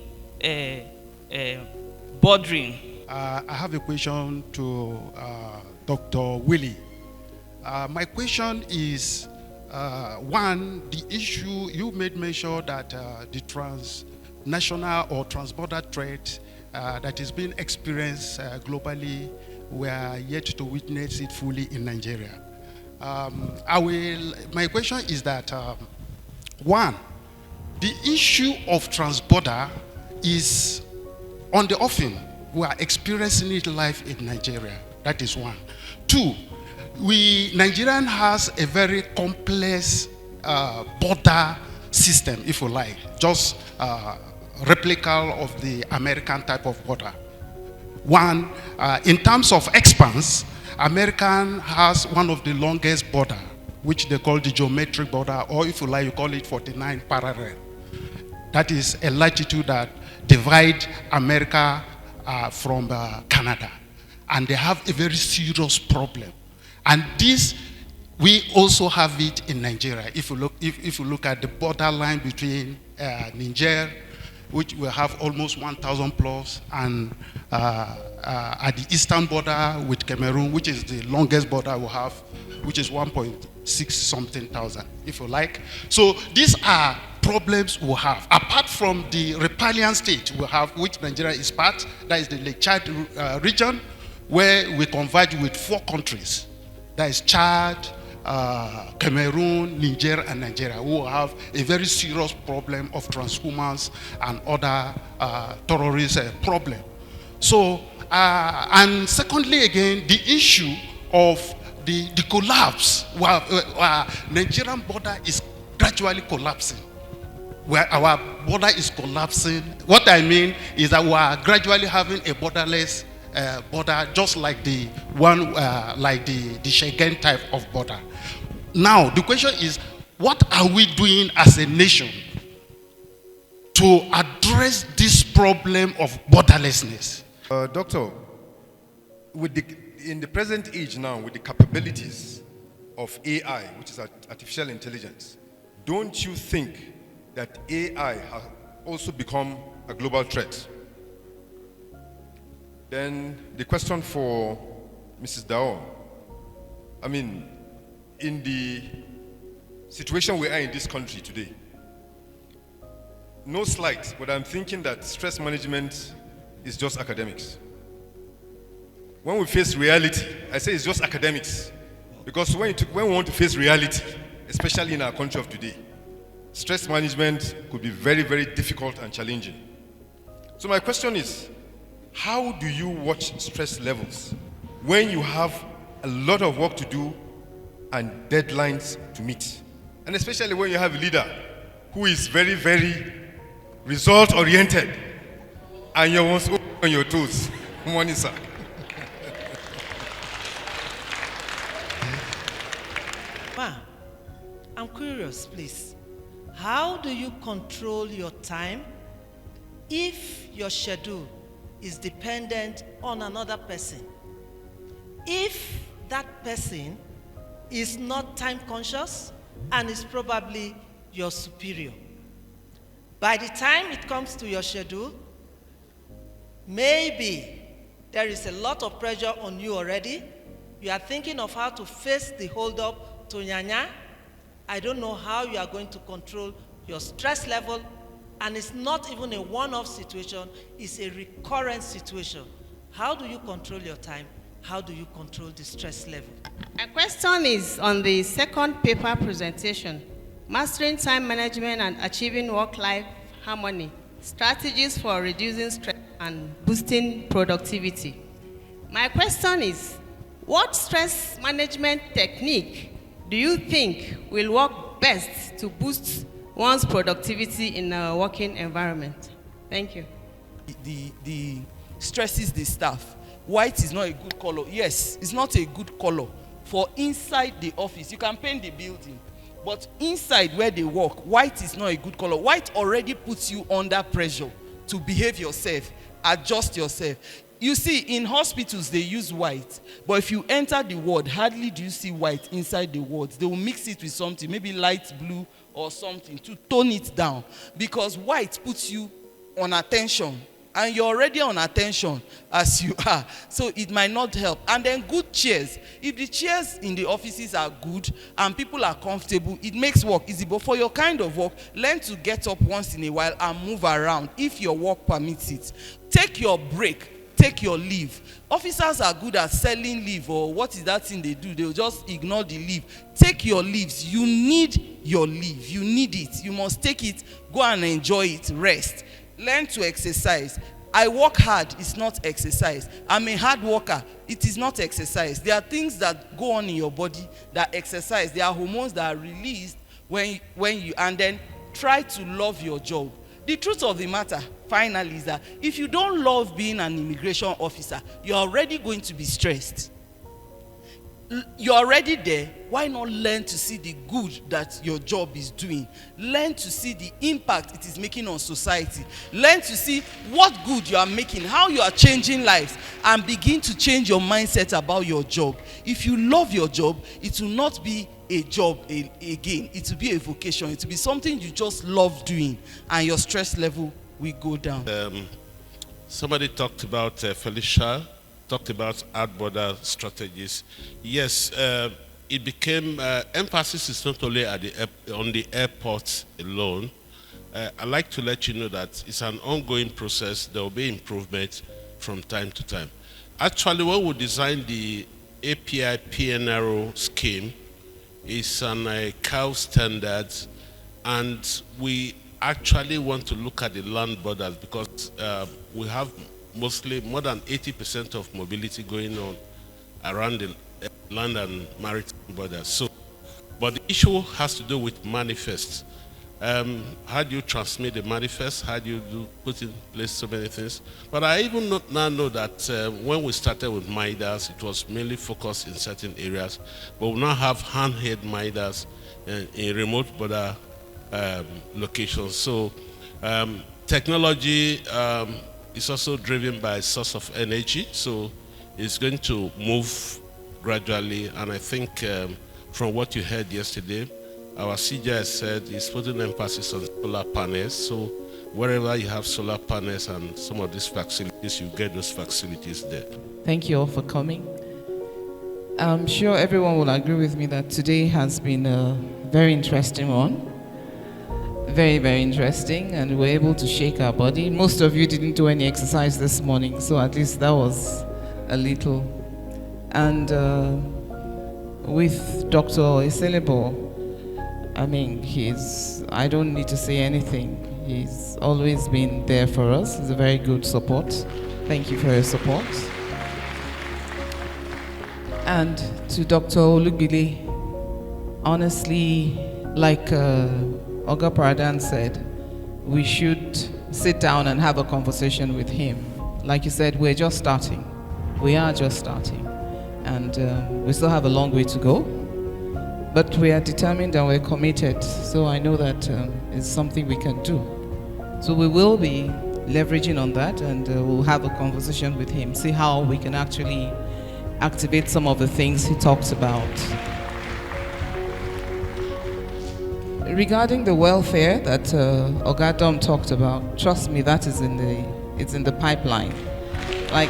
bordering? I have a question to Dr. Willie. My question is, one, the issue you made mention that the transnational or transborder threat that is being experienced globally, we are yet to witness it fully in Nigeria. My question is that, one, the issue of transborder is on the offing. We are experiencing it live in Nigeria. That is one. Two, Nigerian has a very complex border system, if you like, just replica of the American type of border. One, in terms of expanse, American has one of the longest border, which they call the geometric border, or if you like, you call it 49 parallel. That is a latitude that divides America from Canada. And they have a very serious problem. And this, we also have it in Nigeria. If you look at the borderline between Niger, which will have almost 1,000 plus, and at the eastern border with Cameroon, which is the longest border we have, which is 1.6 something thousand, if you like. So these are problems we have. Apart from the riparian state we have, which Nigeria is part, that is the Lake Chad region, where we converge with 4 countries. That is Chad, Cameroon, Niger, and Nigeria, who have a very serious problem of transhumance and other terrorist problem. So, and secondly again, the issue of the collapse. Nigerian border is gradually collapsing. Where our border is collapsing. What I mean is that we are gradually having a borderless border, just like the one, like the Schengen type of border. Now, the question is, what are we doing as a nation to address this problem of borderlessness? Doctor, in the present age now, with the capabilities of AI, which is artificial intelligence, don't you think that AI has also become a global threat? Then the question for Mrs. Dao. I mean, in the situation we are in this country today, no slight, but I'm thinking that stress management is just academics. When we face reality, I say it's just academics. Because when we want to face reality, especially in our country of today, stress management could be very, very difficult and challenging. So my question is, how do you watch stress levels when you have a lot of work to do and deadlines to meet? And especially when you have a leader who is very, very result-oriented and you're also on your toes. Morning, sir. Ma, I'm curious, please. How do you control your time if your schedule is dependent on another person? If that person is not time conscious and is probably your superior, by the time it comes to your schedule, maybe there is a lot of pressure on you already. You are thinking of how to face the hold-up to Nyanya. I don't know how you are going to control your stress level, and it's not even a one-off situation, it's a recurrent situation. How do you control your time? How do you control the stress level? My question is on the second paper presentation, Mastering Time Management and Achieving Work-Life Harmony, Strategies for Reducing Stress and Boosting Productivity. My question is, what stress management technique do you think will work best to boost one's productivity in a working environment? Thank you. stresses the staff. White is not a good color. Yes, it's not a good color for inside the office. You can paint the building, but inside where they work, white is not a good color. White already puts you under pressure to behave yourself, adjust yourself. You see, in hospitals, they use white, but if you enter the ward, hardly do you see white inside the wards. They will mix it with something, maybe light blue or something, to tone it down, because white puts you on attention, and you're already on attention as you are, so it might not help. And then good chairs. If the chairs in the offices are good and people are comfortable, it makes work easy. But for your kind of work, learn to get up once in a while and move around if your work permits it. Take your break. Take your leave. Officers are good at selling leave, or what is that thing they do? They'll just ignore the leave. Take your leaves. You need your leave. You need it. You must take it. Go and enjoy it. Rest. Learn to exercise. I work hard. It's not exercise. I'm a hard worker. It is not exercise. There are things that go on in your body that exercise. There are hormones that are released when you, and then try to love your job. The truth of the matter, finally, is that if you don't love being an immigration officer, you're already going to be stressed. You're already there. Why not learn to see the good that your job is doing? Learn to see the impact it is making on society. Learn to see what good you are making, how you are changing lives, and begin to change your mindset about your job. If you love your job, it will not be a job again. It will be a vocation. It will be something you just love doing, and your stress level will go down. Somebody talked about Felicia, talked about out-border strategies. Yes, it became, emphasis is not only at on the airport alone. I'd like to let you know that it's an ongoing process. There will be improvement from time to time. Actually, when we designed the API PNRO scheme, it's an CAO standard, and we actually want to look at the land borders, because we have mostly more than 80% of mobility going on around the land and maritime borders. So, but the issue has to do with manifest. How do you transmit the manifest? How do you put in place so many things? But I even now know that when we started with MIDAS, it was mainly focused in certain areas, but we now have handheld MIDAS in remote border locations. So technology is also driven by source of energy, so it's going to move gradually. And I think from what you heard yesterday, our CGI said he's putting emphasis on solar panels. So wherever you have solar panels and some of these facilities, you get those facilities there. Thank you all for coming. I'm sure everyone will agree with me that today has been a very interesting one. Very, very interesting, and we're able to shake our body. Most of you didn't do any exercise this morning, so at least that was a little. And with Dr. Iselebo, I mean, I don't need to say anything. He's always been there for us. He's a very good support. Thank you for your support. And to Dr. Olugbile, honestly, like Oga Paradan said, we should sit down and have a conversation with him. Like you said, we're just starting. We are just starting. And we still have a long way to go. But we are determined and we're committed. So I know that it's something we can do. So we will be leveraging on that, and we'll have a conversation with him, see how we can actually activate some of the things he talks about. Regarding the welfare that Ogadom talked about, trust me, that is it's in the pipeline. Like,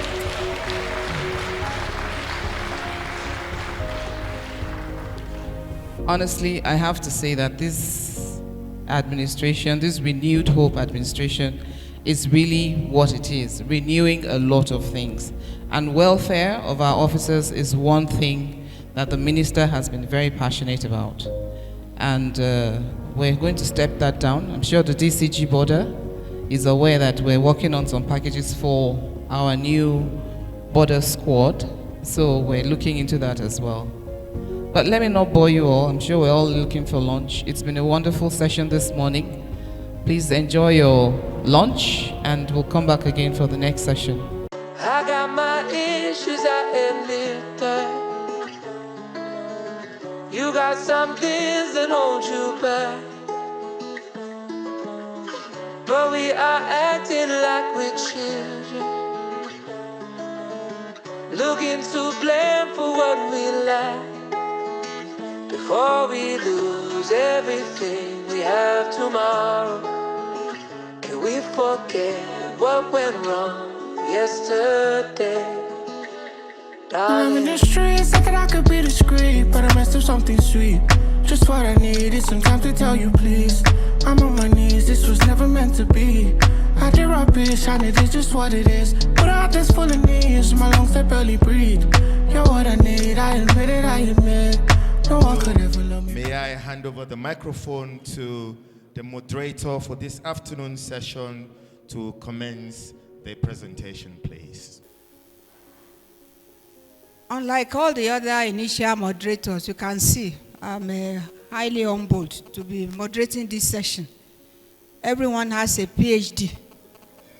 honestly, I have to say that this administration, this renewed hope administration, is really what it is, renewing a lot of things. And welfare of our officers is one thing that the minister has been very passionate about. And we're going to step that down. I'm sure the DCG border is aware that we're working on some packages for our new border squad. So we're looking into that as well. But let me not bore you all. I'm sure we're all looking for lunch. It's been a wonderful session this morning. Please enjoy your lunch, and we'll come back again for the next session. I got my issues, I admit that. You got some things that hold you back, but we are acting like we're children, looking to blame for what we lack, before we lose everything we have tomorrow. Can we forget what went wrong yesterday? I'm in the streets, thinking I could be discreet, but I messed up something sweet. Just what I needed, some time to tell you please. I'm on my knees, this was never meant to be. I did rubbish, and it is just what it is. But I this full of knees, my lungs that barely breathe. You're what I need, I admit it, I admit. No one could ever love me. May I hand over the microphone to the moderator for this afternoon session to commence the presentation, please. Unlike all the other initial moderators, you can see I'm highly humbled to be moderating this session. Everyone has a PhD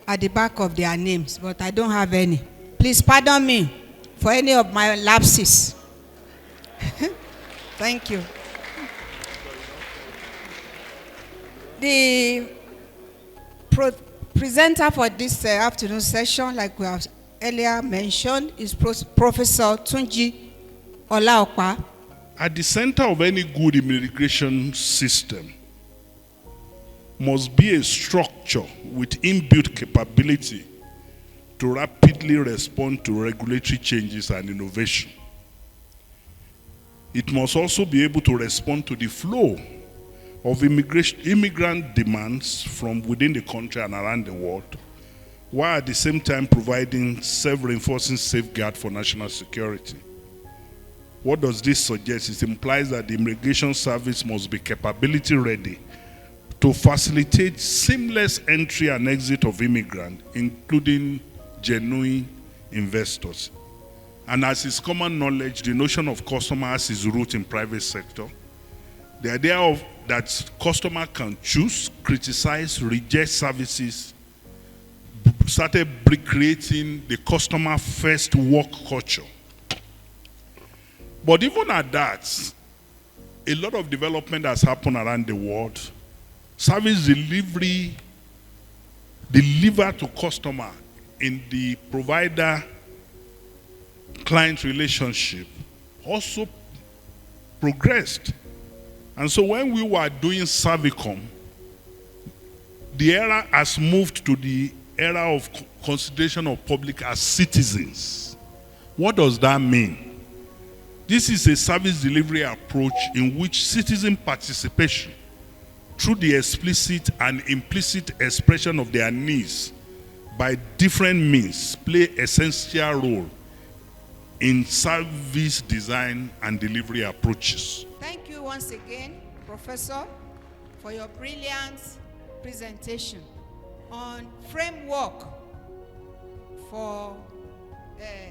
at the back of their names, but I don't have any. Please pardon me for any of my lapses. Thank you. The presenter for this afternoon session, like we have earlier mentioned, is Professor Tunji Olaopa. At the center of any good immigration system must be a structure with inbuilt capability to rapidly respond to regulatory changes and innovation. It must also be able to respond to the flow of immigrant demands from within the country and around the world, while at the same time providing self-reinforcing safeguard for national security. What does this suggest? It implies that the immigration service must be capability ready to facilitate seamless entry and exit of immigrants, including genuine investors. And as is common knowledge, the notion of customer has its root in private sector. The idea of that customer can choose, criticize, reject services started creating the customer first work culture. But even at that, a lot of development has happened around the world. Service delivery delivered to customer in the provider-client relationship also progressed. And so when we were doing Servicom, the era has moved to the era of consideration of public as citizens. What does that mean? This is a service delivery approach in which citizen participation through the explicit and implicit expression of their needs by different means play essential role in service design and delivery approaches. Thank you once again, Professor, for your brilliant presentation on framework for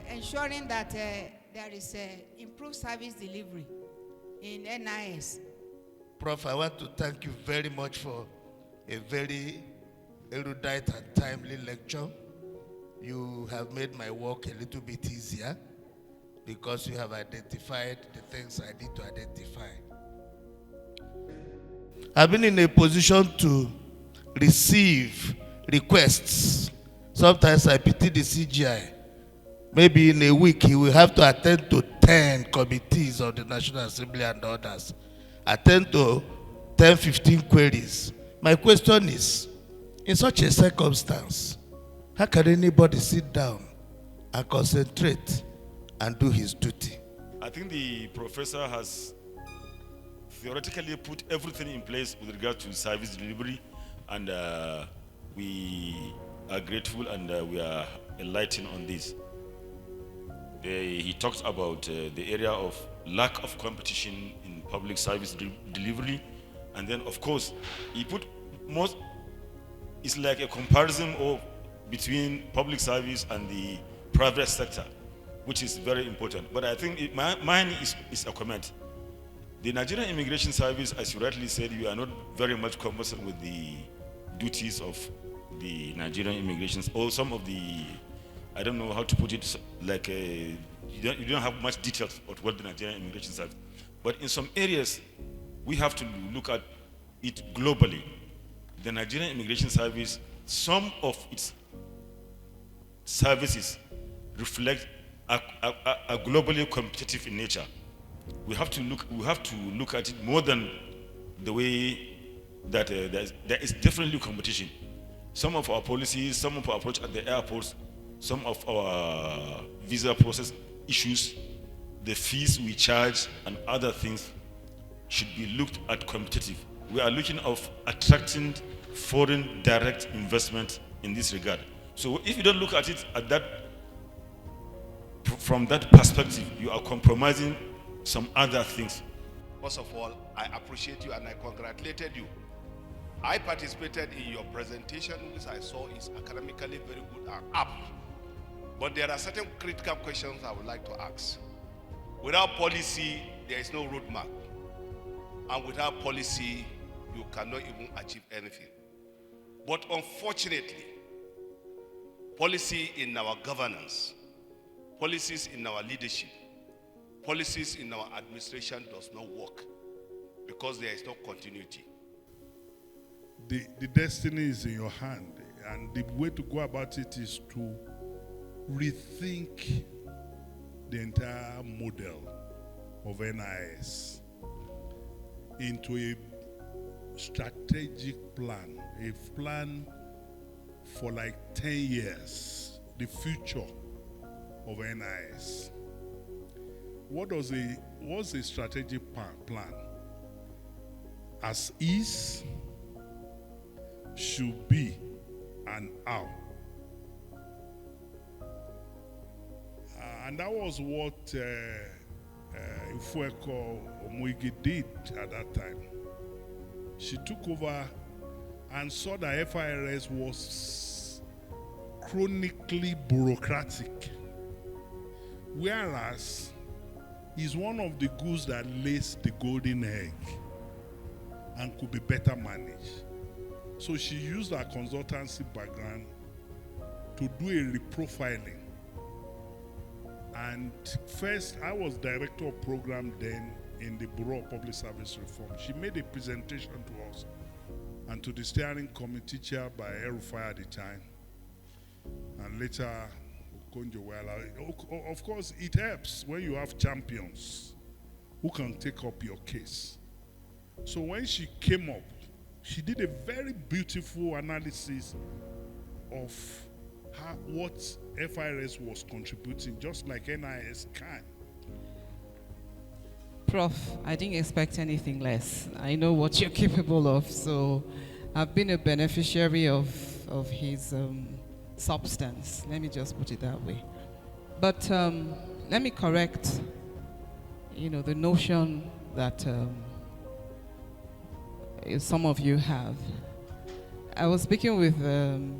ensuring that there is improved service delivery in NIS. Prof, I want to thank you very much for a very erudite and timely lecture. You have made my work a little bit easier because you have identified the things I need to identify. I've been in a position to receive requests. Sometimes I pity the CGI. Maybe in a week he will have to attend to 10 committees of the National Assembly and others. Attend to 10, 15 queries. My question is, in such a circumstance, how can anybody sit down and concentrate and do his duty? I think the professor has theoretically put everything in place with regard to service delivery, and we are grateful and we are enlightened on this. He talks about the area of lack of competition in public service delivery, and then of course he put most, it's like a comparison of between public service and the private sector, which is very important. But I think mine is a comment. The Nigerian Immigration Service, as you rightly said, you are not very much conversant with the duties of the Nigerian immigrations, or some of the, I don't know how to put it, like you don't have much details of what the Nigerian immigration service. But in some areas, we have to look at it globally. The Nigerian immigration service, some of its services reflect are globally competitive in nature. We have to look at it more than the way that there is definitely competition. Some of our policies, some of our approach at the airports, some of our visa process issues, the fees we charge and other things should be looked at competitive. We are looking of attracting foreign direct investment in this regard. So if you don't look at it at that, from that perspective, you are compromising some other things. First of all, I appreciate you and I congratulated you. I participated in your presentation, which I saw is academically very good and up. But there are certain critical questions I would like to ask. Without policy, there is no roadmap. And without policy, you cannot even achieve anything. But unfortunately, policy in our governance, policies in our leadership, policies in our administration does not work because there is no continuity. The destiny is in your hand, and the way to go about it is to rethink the entire model of NIS into a strategic plan, a plan for like 10 years, the future of NIS. What's a strategic plan? As is, should be, and how. And that was what Ifueko Omuigi did at that time. She took over and saw that FIRS was chronically bureaucratic, whereas it's one of the goose that lays the golden egg and could be better managed. So she used her consultancy background to do a reprofiling. And first, I was director of program then in the Bureau of Public Service Reform. She made a presentation to us and to the steering committee chaired by Erufai at the time, and later Okonjo-Iweala. Of course, it helps when you have champions who can take up your case. So when she came up, she did a very beautiful analysis of what FIRS was contributing, just like NIS can. Prof, I didn't expect anything less. I know what you're capable of, so I've been a beneficiary of his substance. Let me just put it that way. But let me correct, the notion that some of you have. I was speaking with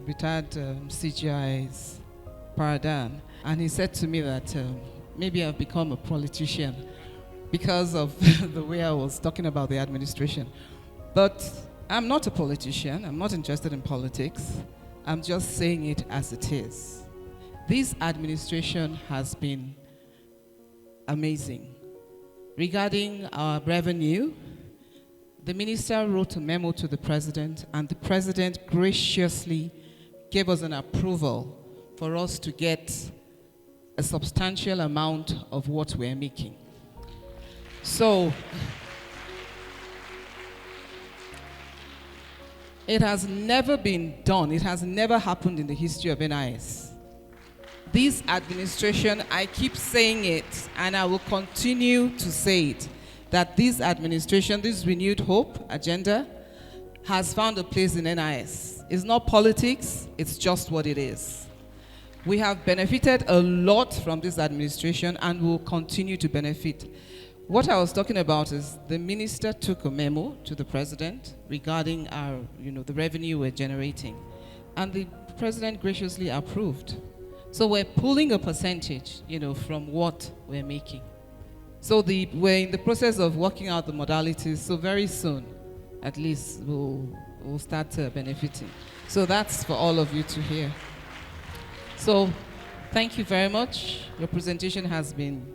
retired CGI's Paradan, and he said to me that maybe I've become a politician because of the way I was talking about the administration. But I'm not a politician. I'm not interested in politics. I'm just saying it as it is. This administration has been amazing. Regarding our revenue, the minister wrote a memo to the president, and the president graciously gave us an approval for us to get a substantial amount of what we're making. So, it has never been done. It has never happened in the history of NIS. This administration, I keep saying it, and I will continue to say it, that this administration, this renewed hope agenda, has found a place in NIS. It's not politics, it's just what it is. We have benefited a lot from this administration and will continue to benefit. What I was talking about is the minister took a memo to the president regarding our, the revenue we're generating, and the president graciously approved. So we're pulling a percentage, from what we're making. So we're in the process of working out the modalities. So very soon, at least, we'll will start benefiting. So that's for all of you to hear. So thank you very much. Your presentation has been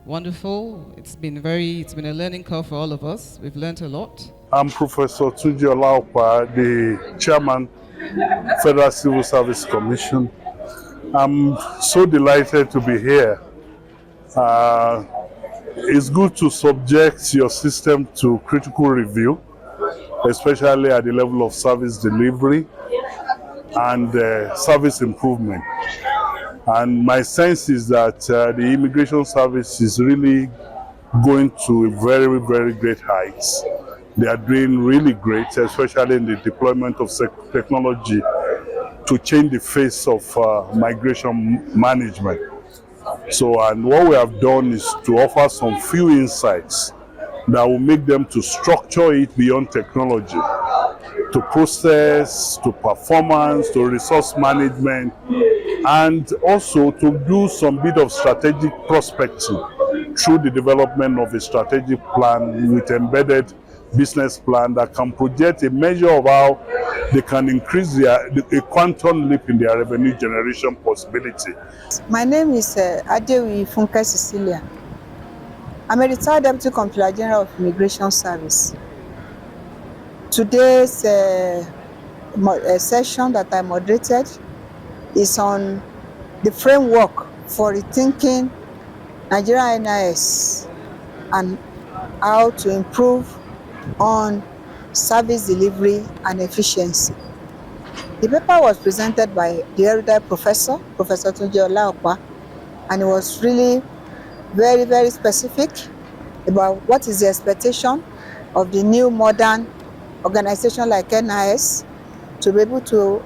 wonderful. It's been a learning curve for all of us. We've learned a lot. I'm Professor Tunji Olaopa, the Chairman, Federal Civil Service Commission. I'm so delighted to be here. It's good to subject your system to critical review, especially at the level of service delivery and service improvement. And my sense is that the immigration service is really going to very, very great heights. They are doing really great, especially in the deployment of technology to change the face of migration management. So, and what we have done is to offer some few insights that will make them to structure it beyond technology, to process, to performance, to resource management, and also to do some bit of strategic prospecting through the development of a strategic plan with embedded business plan that can project a measure of how they can increase a quantum leap in their revenue generation possibility. My name is Adewi Funke Cecilia. I'm a retired Deputy Comptroller General of Immigration Service. Today's session that I moderated is on the framework for rethinking Nigerian NIS and how to improve on service delivery and efficiency. The paper was presented by the erudite Professor Tunji Olaopa, and it was really very, very specific about what is the expectation of the new modern organization like NIS to be able to,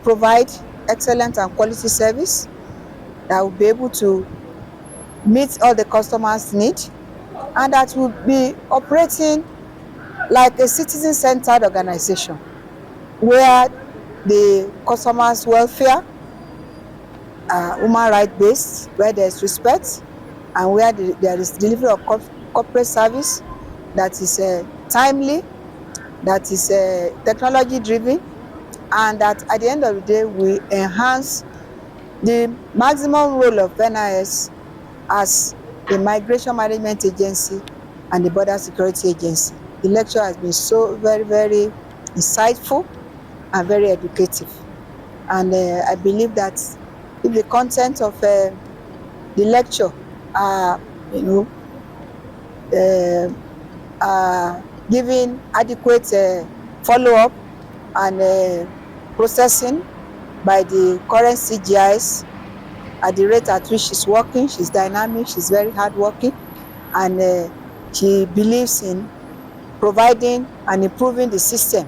provide excellent and quality service that will be able to meet all the customers' needs, and that will be operating like a citizen-centered organization where the customers' welfare are human rights based, where there's respect, and where there is delivery of corporate service that is timely, that is technology driven, and that at the end of the day we enhance the maximum role of NIS as a migration management agency and the border security agency. The lecture has been so very, very insightful and very educative. And I believe that if the content of the lecture are, giving adequate follow-up and processing by the current CGIs at the rate at which she's working, she's dynamic, she's very hardworking, and she believes in providing and improving the system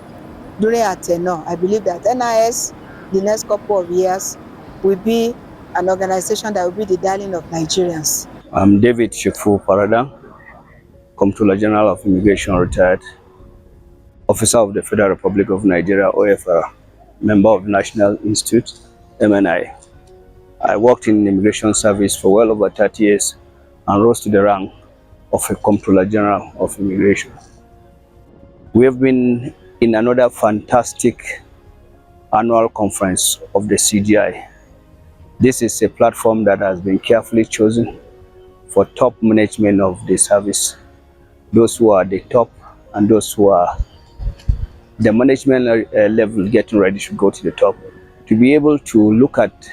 during her tenure. I believe that NIS, the next couple of years, will be an organization that will be the darling of Nigerians. I'm David Shefu Parada, Comptroller General of Immigration, retired, Officer of the Federal Republic of Nigeria, OFR, member of the National Institute, MNI. I worked in immigration service for well over 30 years and rose to the rank of a Comptroller General of Immigration. We have been in another fantastic annual conference of the CGI. This is a platform that has been carefully chosen for top management of the service, those who are at the top and those who are the management level getting ready to go to the top, to be able to look at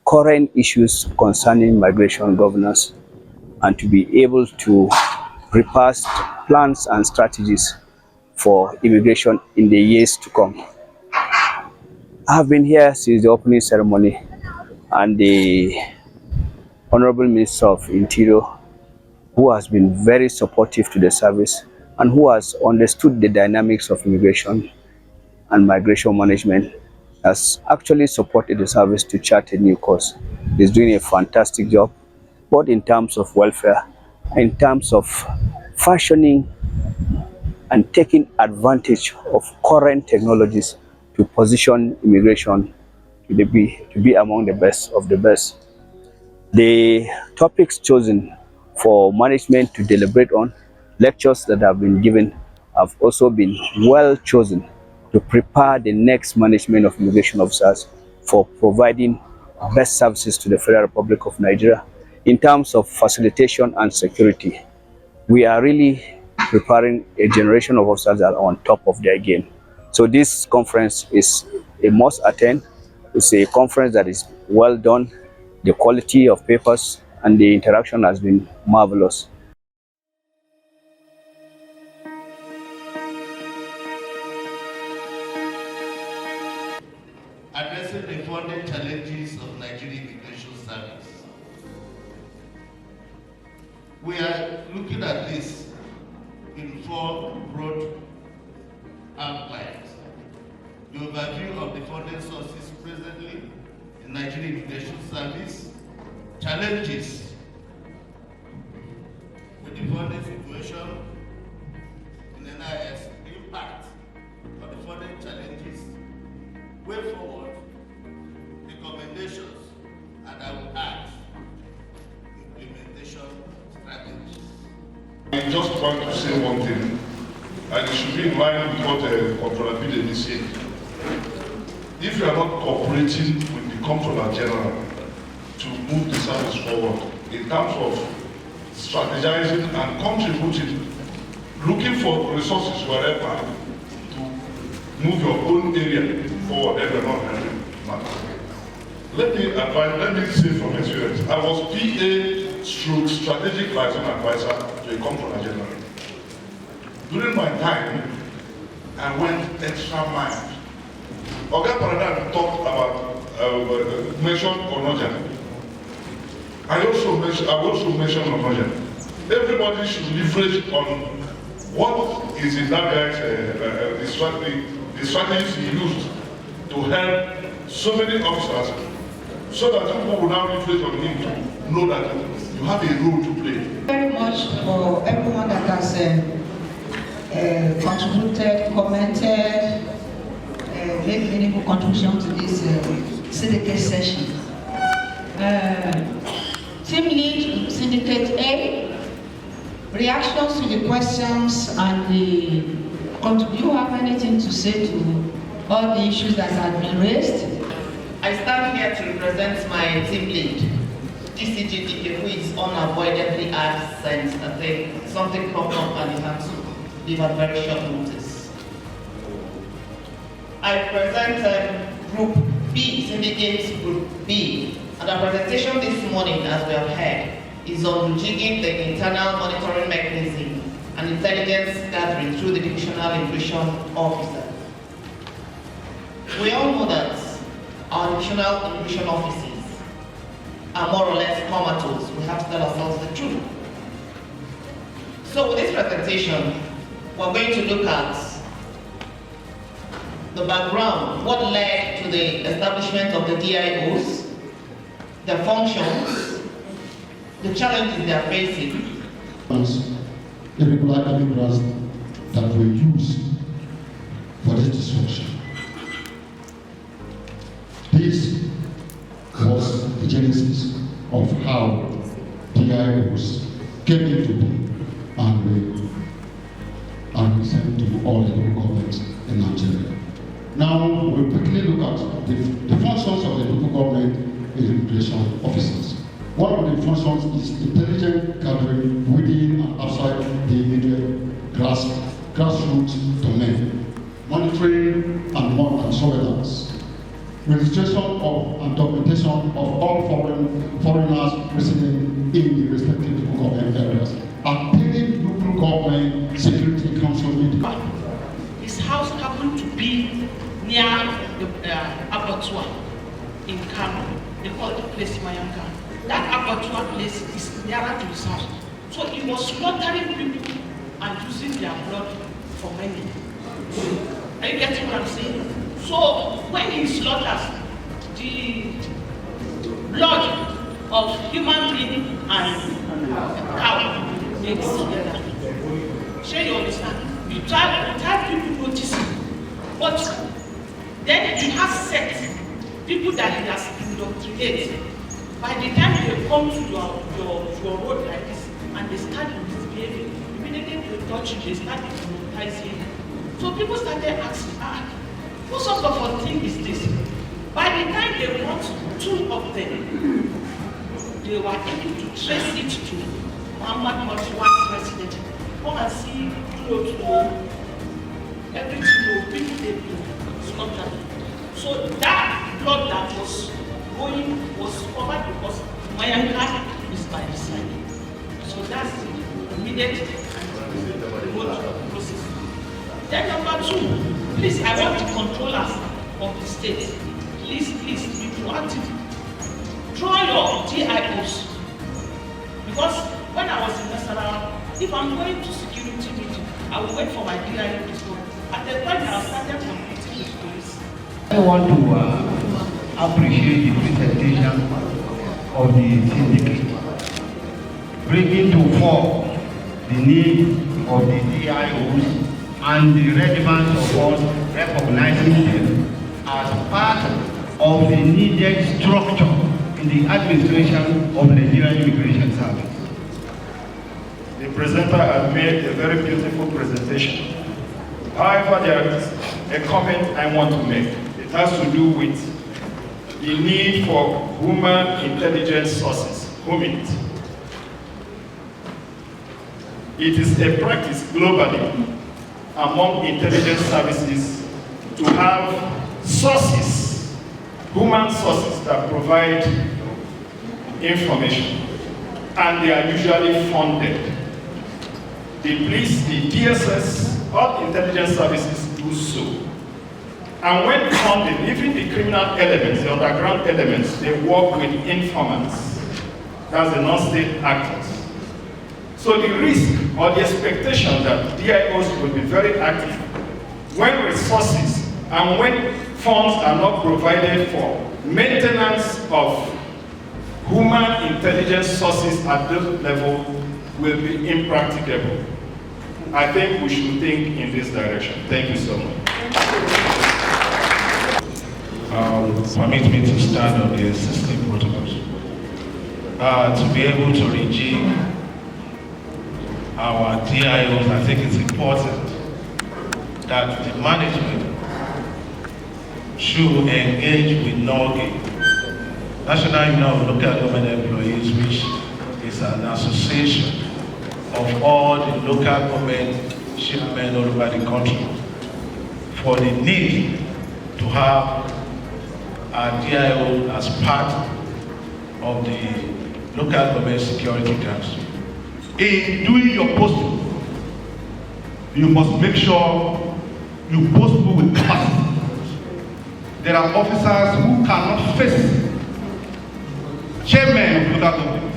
current issues concerning migration governance and to be able to repass plans and strategies for immigration in the years to come. I have been here since the opening ceremony, and the Honorable Minister of Interior, who has been very supportive to the service and who has understood the dynamics of immigration and migration management, has actually supported the service to chart a new course. He's doing a fantastic job, both in terms of welfare, in terms of fashioning and taking advantage of current technologies to position immigration to be among the best of the best. The topics chosen for management to deliberate on, lectures that have been given, have also been well chosen to prepare the next management of immigration officers for providing best services to the Federal Republic of Nigeria in terms of facilitation and security. We are really preparing a generation of officers that are on top of their game. So this conference is a must attend. It's a conference that is well done. The quality of papers and the interaction has been marvelous. Addressing the funding challenges of Nigerian Immigration Service. We are looking at this in 4 broad outlines. The overview of the funding sources presently in Nigerian Immigration Service, challenges with the funding situation in NIS, impact of the funding challenges, way forward, recommendations, and I will add implementation strategies. I just want to say one thing, and it should be in line with what Comptroller Bidemi said. If you are not cooperating with the Comptroller General to move the service forward in terms of strategizing and contributing, looking for resources wherever to move your own area forward, then we're not helping matters. Let me say from experience, I was PA/strategic liaison advisor to a Comptroller General. During my time, I went extra mile. Oga Paradan talked about, mentioned Onoja. I also mentioned Onoja. Everybody should leverage on what is in that guy's, the strategies he used to help so many officers, so that people will now leverage on him to know that you have a role to play. Very much for everyone that has contributed, commented, made meaningful contribution to this syndicate session. Team lead, syndicate A, reactions to the questions and the do you have anything to say to all the issues that have been raised? I stand here to represent my team lead, TCGDK, who is unavoidably absent. I think something cropped up and he had to leave at very short notice. I present Group B, Syndicate Group B, and our presentation this morning, as we have heard, is on rejigging the internal monitoring mechanism and intelligence gathering through the Divisional Immigration Officer. We all know that our Divisional Immigration Offices are more or less comatose. We have to tell ourselves the truth. So with this presentation, we're going to look at the background, what led to the establishment of the DIOs, their functions, the challenges they are facing. Irregular immigrants that were used for this destruction. This was the genesis of how DIOs came into being and we sent to all the local governments in Nigeria. Now we'll quickly look at the functions of the local government immigration officers. One of the functions is intelligent gathering within and outside the immediate grassroots domain, monitoring and surveillance, registration of and documentation of all foreigners residing in the respective local government areas, and paying local government security council meeting. His house happened to be near the abattoir in Kano. They call the place Mayanga. That abattoir place is nearer to his house. So he was slaughtering people and using their blood for money. Are you getting what I'm saying? So when he slaughters, the blood of human being and cow mix together. Sure you understand? You try people noticing. But then he has set people that he has indoctrinated. By the time they come to your road like this and they start misbehaving, immediately they touch it, they started monetizing. So people started asking, what sort of a thing is this? By the time they brought 2 of them, they were able to trace it to Muhammad Moswa's resident. Come and see Keynote, everything, people they do, Scotland. So that blood that was going was covered because my uncle is by the side. So that's the immediate and remote process. Then number 2, please, I want the controllers of the state. Please be proactive. Draw your GIOs. Because when I was in Nasarawa, if I'm going to security meeting, I will wait for my GIO to go. At the point I started competing with police. I want to appreciate the presentation of the syndicate, bringing to fore the need of the GIOs and the relevance of us recognizing them as part of the needed structure in the administration of the Nigerian Immigration Service. The presenter has made a very beautiful presentation. However, there is a comment I want to make. It has to do with the need for human intelligence sources, HUMINT. It is a practice globally among intelligence services to have sources, human sources that provide information, and they are usually funded. The police, the DSS, all intelligence services do so. And when funded, even the criminal elements, the underground elements, they work with informants. That's the non-state actors. So the risk or the expectation that DIOs will be very active when resources and when funds are not provided for maintenance of human intelligence sources at this level will be impracticable. I think we should think in this direction. Thank you so much. Permit me to start on the existing protocols. To be able to rejig our DIOs, I think it's important that the management should engage with NOGI, National Union of Local Government Employees, which is an association of all the local government shipmen all over the country, for the need to have a DIO as part of the local government security council. In doing your posting, you must make sure you post people with capacity. There are officers who cannot face chairmen of local government,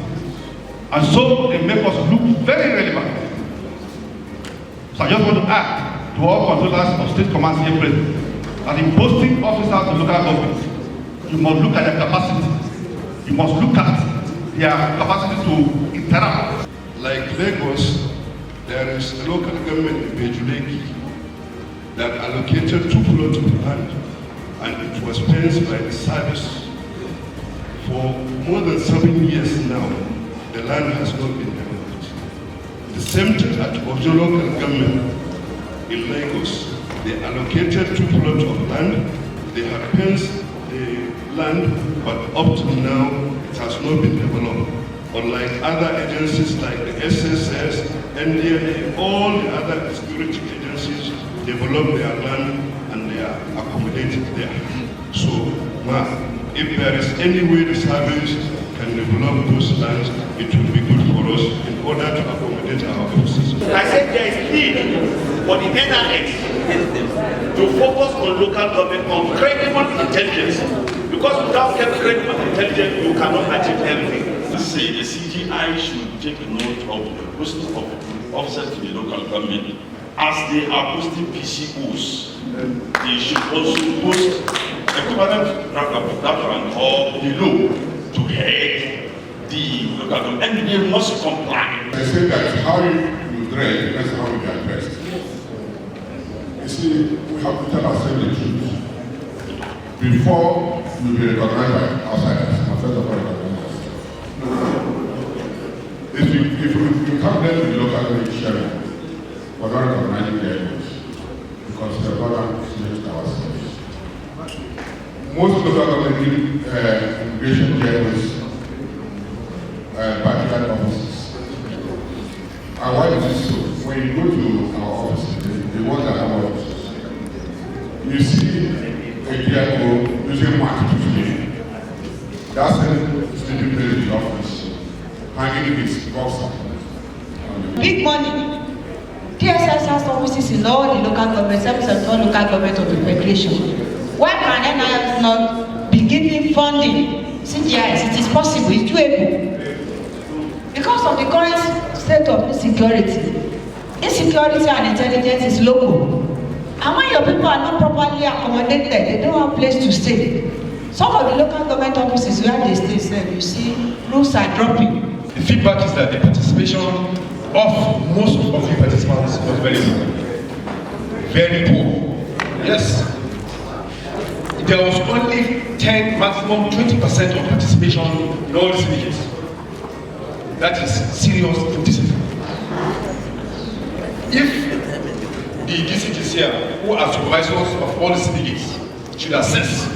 and so they make us look very relevant. So I just want to add to all controllers of state commands here present that in posting officers to local government, you must look at their capacity. You must look at their capacity to interact. Like Lagos, there is a local government in Bejuleki that allocated 2 plots of land, and it was fenced by the service. For more than 7 years now, the land has not been developed. The same thing at Ojo local government in Lagos. They allocated 2 plots of land, they have fenced the land, but up to now, it has not been developed. Unlike other agencies like the SSS, NDA, all the other security agencies develop their land and they are accommodated there. So, if there is any way the service can develop those lands, it will be good for us in order to accommodate our officers. I said there is need for the NRS to focus on local government, on credible intelligence. Because without credible intelligence, you cannot achieve everything. Say the CGI should take note of the posting of officers to the local government as they are posting PCOs. They should also post equivalent rank or below to head the local government, and they must comply. I say that how you dress depends on how you are dressed. You see, we have to tell ourselves the truth. Before you be recognized by outsiders, and first of all recognize yourself. If you come there to the local government sharing, most local government immigration journals particular offices. And why is this so? When you go to our offices, the ones that have offices, you see a GMO using mark to flee. That's the student in the office, hanging his boxer. Big money. TSS has offices in all the local governments, except all local government of the federation. Why can NIS not be giving funding? CGIs, it is possible, it's doable. Because of the current state of insecurity. Insecurity and intelligence is local. And when your people are not properly accommodated, they don't have place to stay. Some of the local government offices where they stay, you see, roofs are dropping. The feedback is that the participation of most of the participants was very poor. Very poor. Yes. There was only 10, maximum 20% of participation in all the syndicates. That is serious indiscipline. If the DCGs here, who are supervisors of all the syndicates, should assess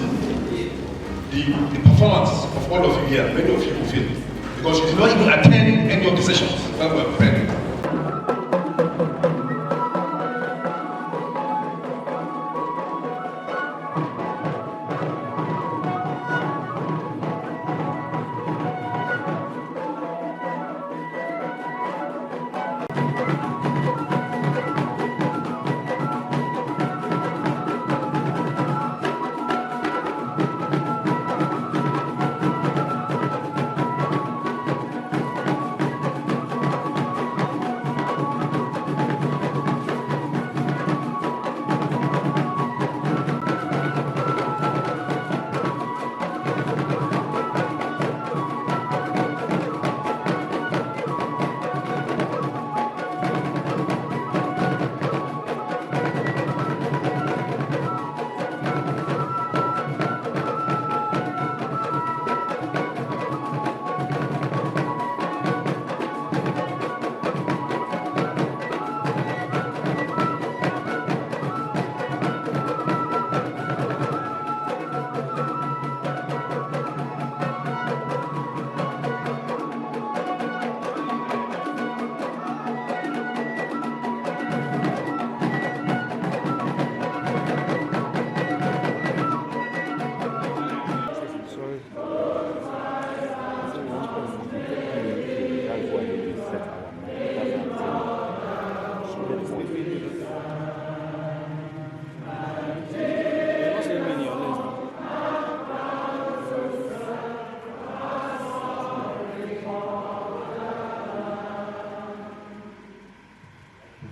the performance of all of you here, many of you will fail. Because you did not even attend any of the sessions when we were preparing.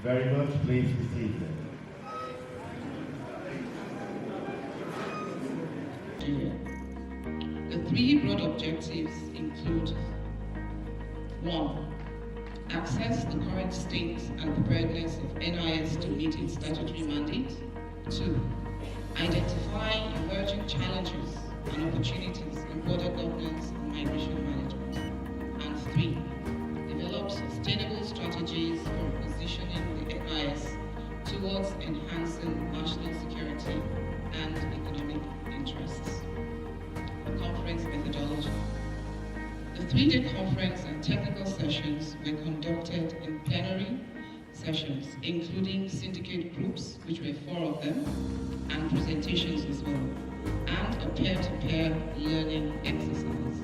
Very much, please be seated. The three broad objectives include 1. Access the current state and preparedness of NIS to meet its statutory mandate. 2. Identify emerging challenges and opportunities in border governance and migration management. And 3. Develop sustainable strategies for positioning the NIS towards enhancing national security and economic interests. Conference methodology. The 3-day conference and technical sessions were conducted in plenary sessions, including syndicate groups, which were 4 of them, and presentations as well, and a peer-to-peer learning exercise.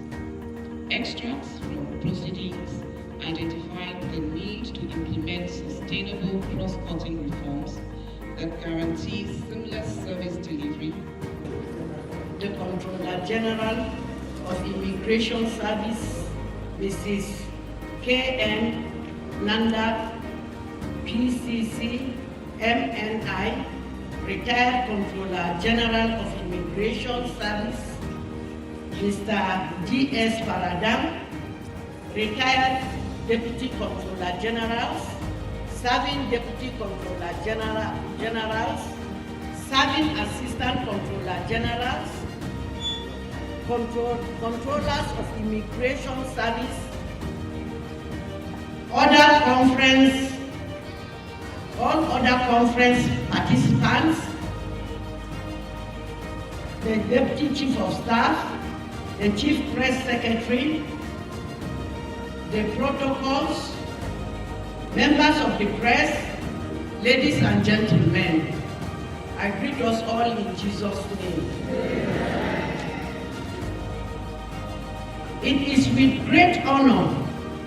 Extracts from proceedings identified the need to implement sustainable cross-cutting reforms that guarantee seamless service delivery. The Comptroller General of Immigration Service, Mrs. K.N. Nanda, PCC, MNI, Retired Comptroller General of Immigration Service, Mr. D.S. Paradam, Retired Deputy Comptroller Generals, Serving Deputy Comptroller Generals, Serving Assistant Comptroller Generals, Controllers of Immigration Service, all other conference participants, the Deputy Chief of Staff, the Chief Press Secretary, the protocols, members of the press, ladies and gentlemen, I greet us all in Jesus' name. It is with great honor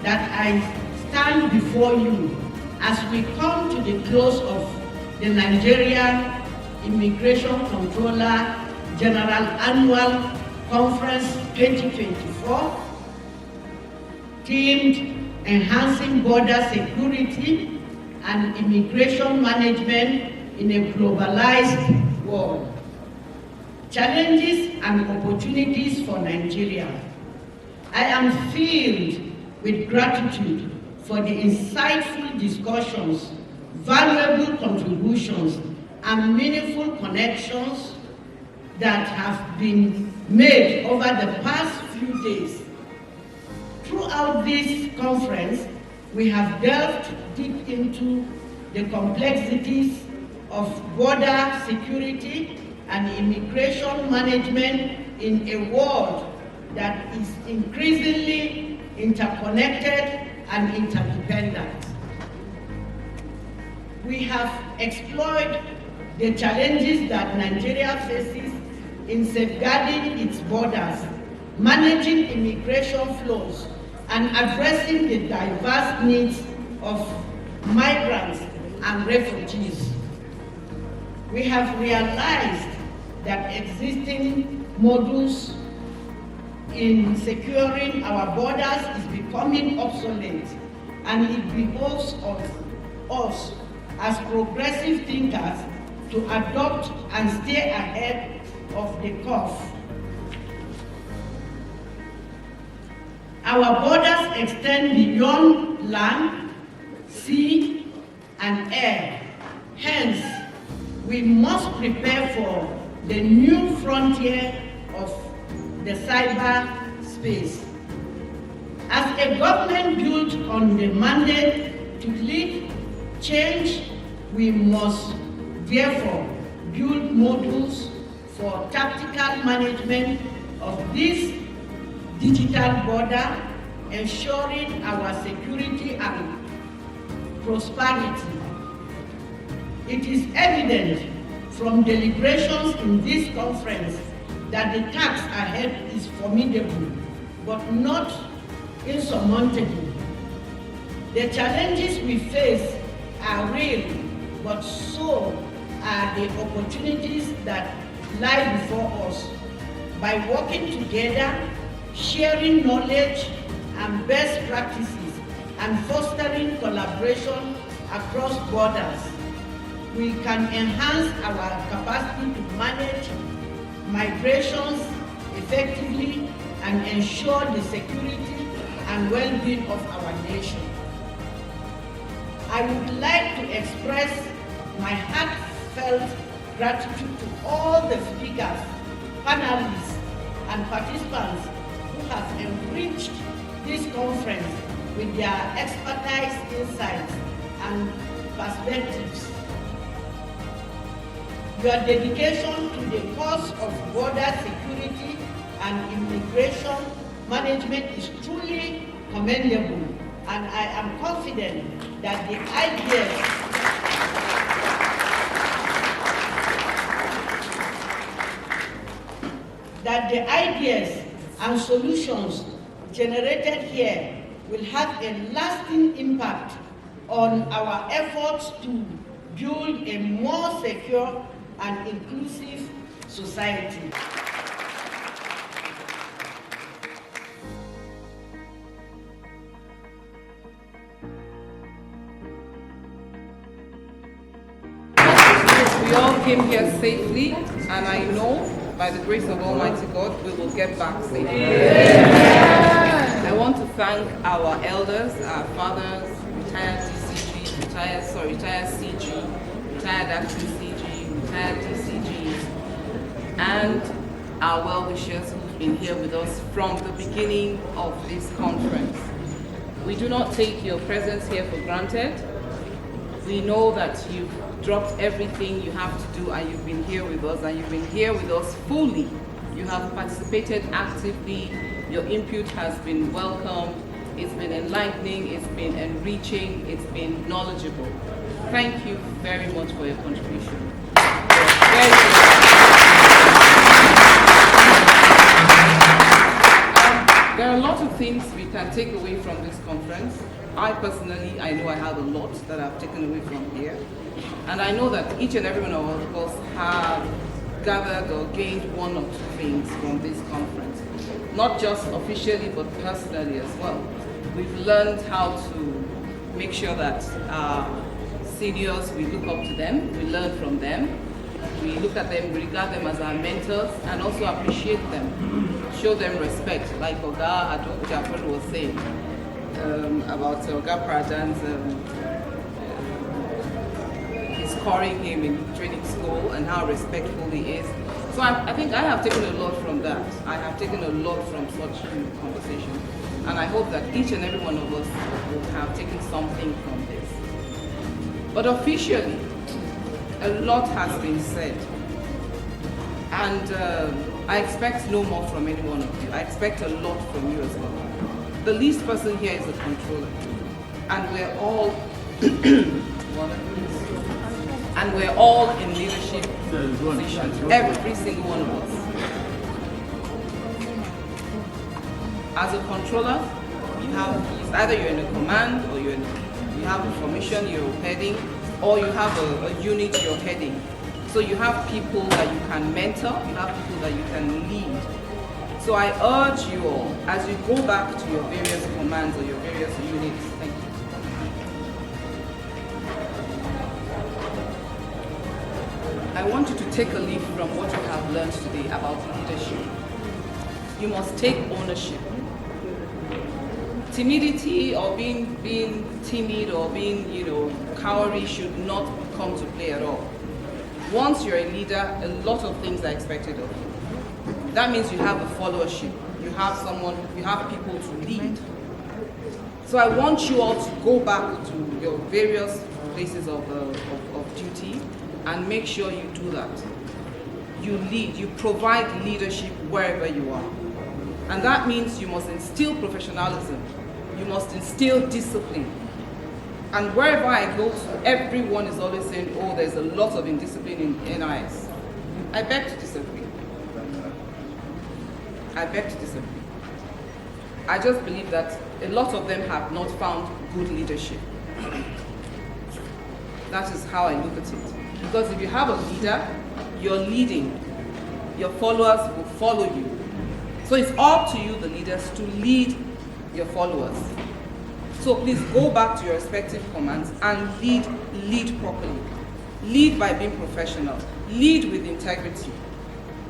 that I stand before you as we come to the close of the Nigerian Immigration Comptroller General Annual Conference 2024, themed Enhancing Border Security and Immigration Management in a Globalized World. Challenges and opportunities for Nigeria. I am filled with gratitude for the insightful discussions, valuable contributions, and meaningful connections that have been made over the past few days. Throughout this conference, we have delved deep into the complexities of border security and immigration management in a world that is increasingly interconnected and interdependent. We have explored the challenges that Nigeria faces in safeguarding its borders, managing immigration flows, and addressing the diverse needs of migrants and refugees. We have realized that existing models in securing our borders is becoming obsolete, and it behoves of us as progressive thinkers to adopt and stay ahead of the curve. Our borders extend beyond land, sea, and air. Hence, we must prepare for the new frontier of the cyber space. As a government built on the mandate to lead change, we must therefore build models for tactical management of this digital border, ensuring our security and prosperity. It is evident from deliberations in this conference that the task ahead is formidable, but not insurmountable. The challenges we face are real, but so are the opportunities that lie before us. By working together, sharing knowledge and best practices, and fostering collaboration across borders, we can enhance our capacity to manage migrations effectively and ensure the security and well-being of our nation. I would like to express my heartfelt gratitude to all the speakers, panelists, and participants who have enriched this conference with their expertise, insights, and perspectives. Your dedication to the cause of border security and immigration management is truly commendable, and I am confident that the ideas and solutions generated here will have a lasting impact on our efforts to build a more secure and inclusive society. We all came here safely, and I know by the grace of Almighty God, we will get back safely. I want to thank our elders, our fathers, retired DCG, retired CG, retired acting CG, retired DCGs, and our well-wishers who've been here with us from the beginning of this conference. We do not take your presence here for granted. We know that you've dropped everything you have to do and you've been here with us, and you've been here with us fully. You have participated actively. Your input has been welcome. It's been enlightening, it's been enriching, it's been knowledgeable. Thank you very much for your contribution. There are a lot of things we can take away from this conference. I personally, I know I have a lot that I've taken away from here. And I know that each and every one of us have gathered or gained one or two things from this conference. Not just officially, but personally as well. We've learned how to make sure that our seniors, we look up to them, we learn from them, we look at them, we regard them as our mentors, and also appreciate them, show them respect, like Oga Adok was saying about Oga Prajan's his scoring him in training school and how respectful he is. So I think I have taken a lot from that. I have taken a lot from such conversation. And I hope that each and every one of us will have taken something from this. But officially, a lot has been said. And I expect no more from any one of you. I expect a lot from you as well. The least person here is a controller. And we're all and we're all in leadership positions, every single one of us. As a controller, you have, either you're in a command or you have a formation you're heading, or you have a unit you're heading. So you have people that you can mentor, you have people that you can lead. So I urge you all, as you go back to your various commands or your various units, thank you. I want you to take a leaf from what you have learned today about leadership. You must take ownership. Timidity or being timid or being, cowardly should not come to play at all. Once you're a leader, a lot of things are expected of you. That means you have a followership. You have people to lead. So I want you all to go back to your various places of duty and make sure you do that. You lead, you provide leadership wherever you are. And that means you must instill professionalism. You must instill discipline. And wherever I go to, everyone is always saying, oh, there's a lot of indiscipline in NIS. I beg to disagree. I beg to disagree. I just believe that a lot of them have not found good leadership. That is how I look at it. Because if you have a leader, you're leading. Your followers will follow you. So it's up to you, the leaders, to lead your followers. So please go back to your respective commands and lead properly. Lead by being professional. Lead with integrity.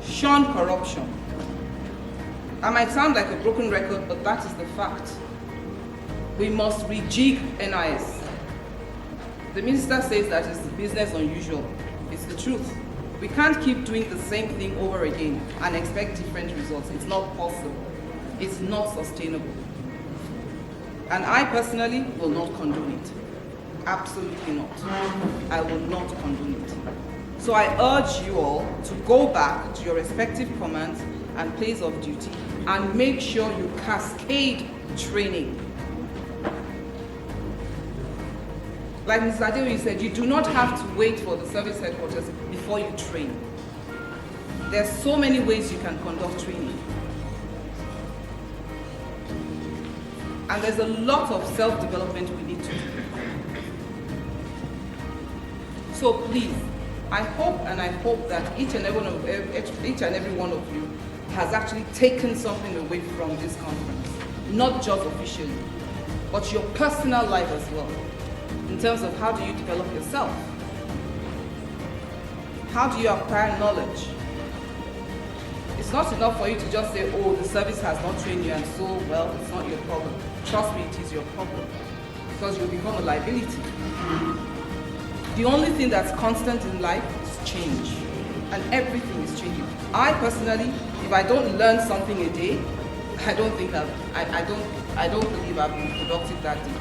Shun corruption. I might sound like a broken record, but that is the fact. We must rejig NIS. The minister says that it's business unusual. It's the truth. We can't keep doing the same thing over again and expect different results. It's not possible. It's not sustainable. And I personally will not condone it. Absolutely not. I will not condone it. So I urge you all to go back to your respective commands and place of duty and make sure you cascade training. Like Mr. Adeoye said, you do not have to wait for the service headquarters before you train. There's so many ways you can conduct training. And there's a lot of self-development we need to do. So please, I hope that each and every one of you has actually taken something away from this conference. Not just officially, but your personal life as well. In terms of how do you develop yourself? How do you acquire knowledge? It's not enough for you to just say, oh, the service has not trained you, and so, well, it's not your problem. Trust me, it is your problem. Because you'll become a liability. The only thing that's constant in life is change. And everything is changing. I personally, if I don't learn something a day, I don't believe I've been productive that day.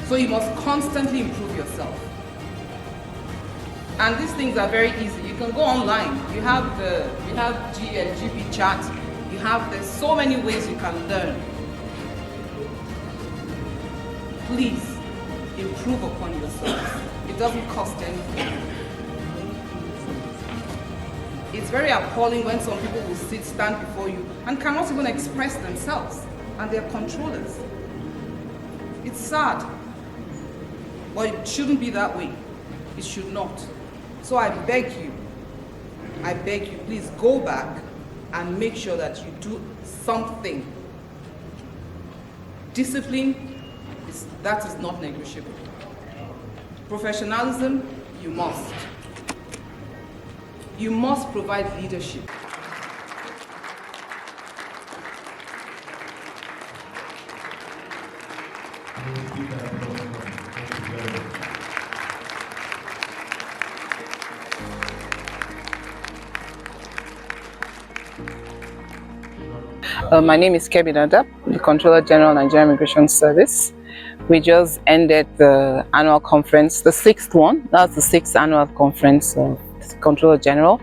So you must constantly improve yourself. And these things are very easy. You can go online. You have GP chat. There's so many ways you can learn. Please improve upon yourself. It doesn't cost anything. It's very appalling when some people will stand before you and cannot even express themselves, and they're controllers. It's sad, but it shouldn't be that way. It should not. So I beg you, please go back and make sure that you do something. Discipline, that is not negotiable. Professionalism, you must. You must provide leadership. My name is Kemi Nadab, the Comptroller General, Nigerian Immigration Service. We just ended the annual conference, the 6th one. That's the 6th annual conference of the Comptroller General.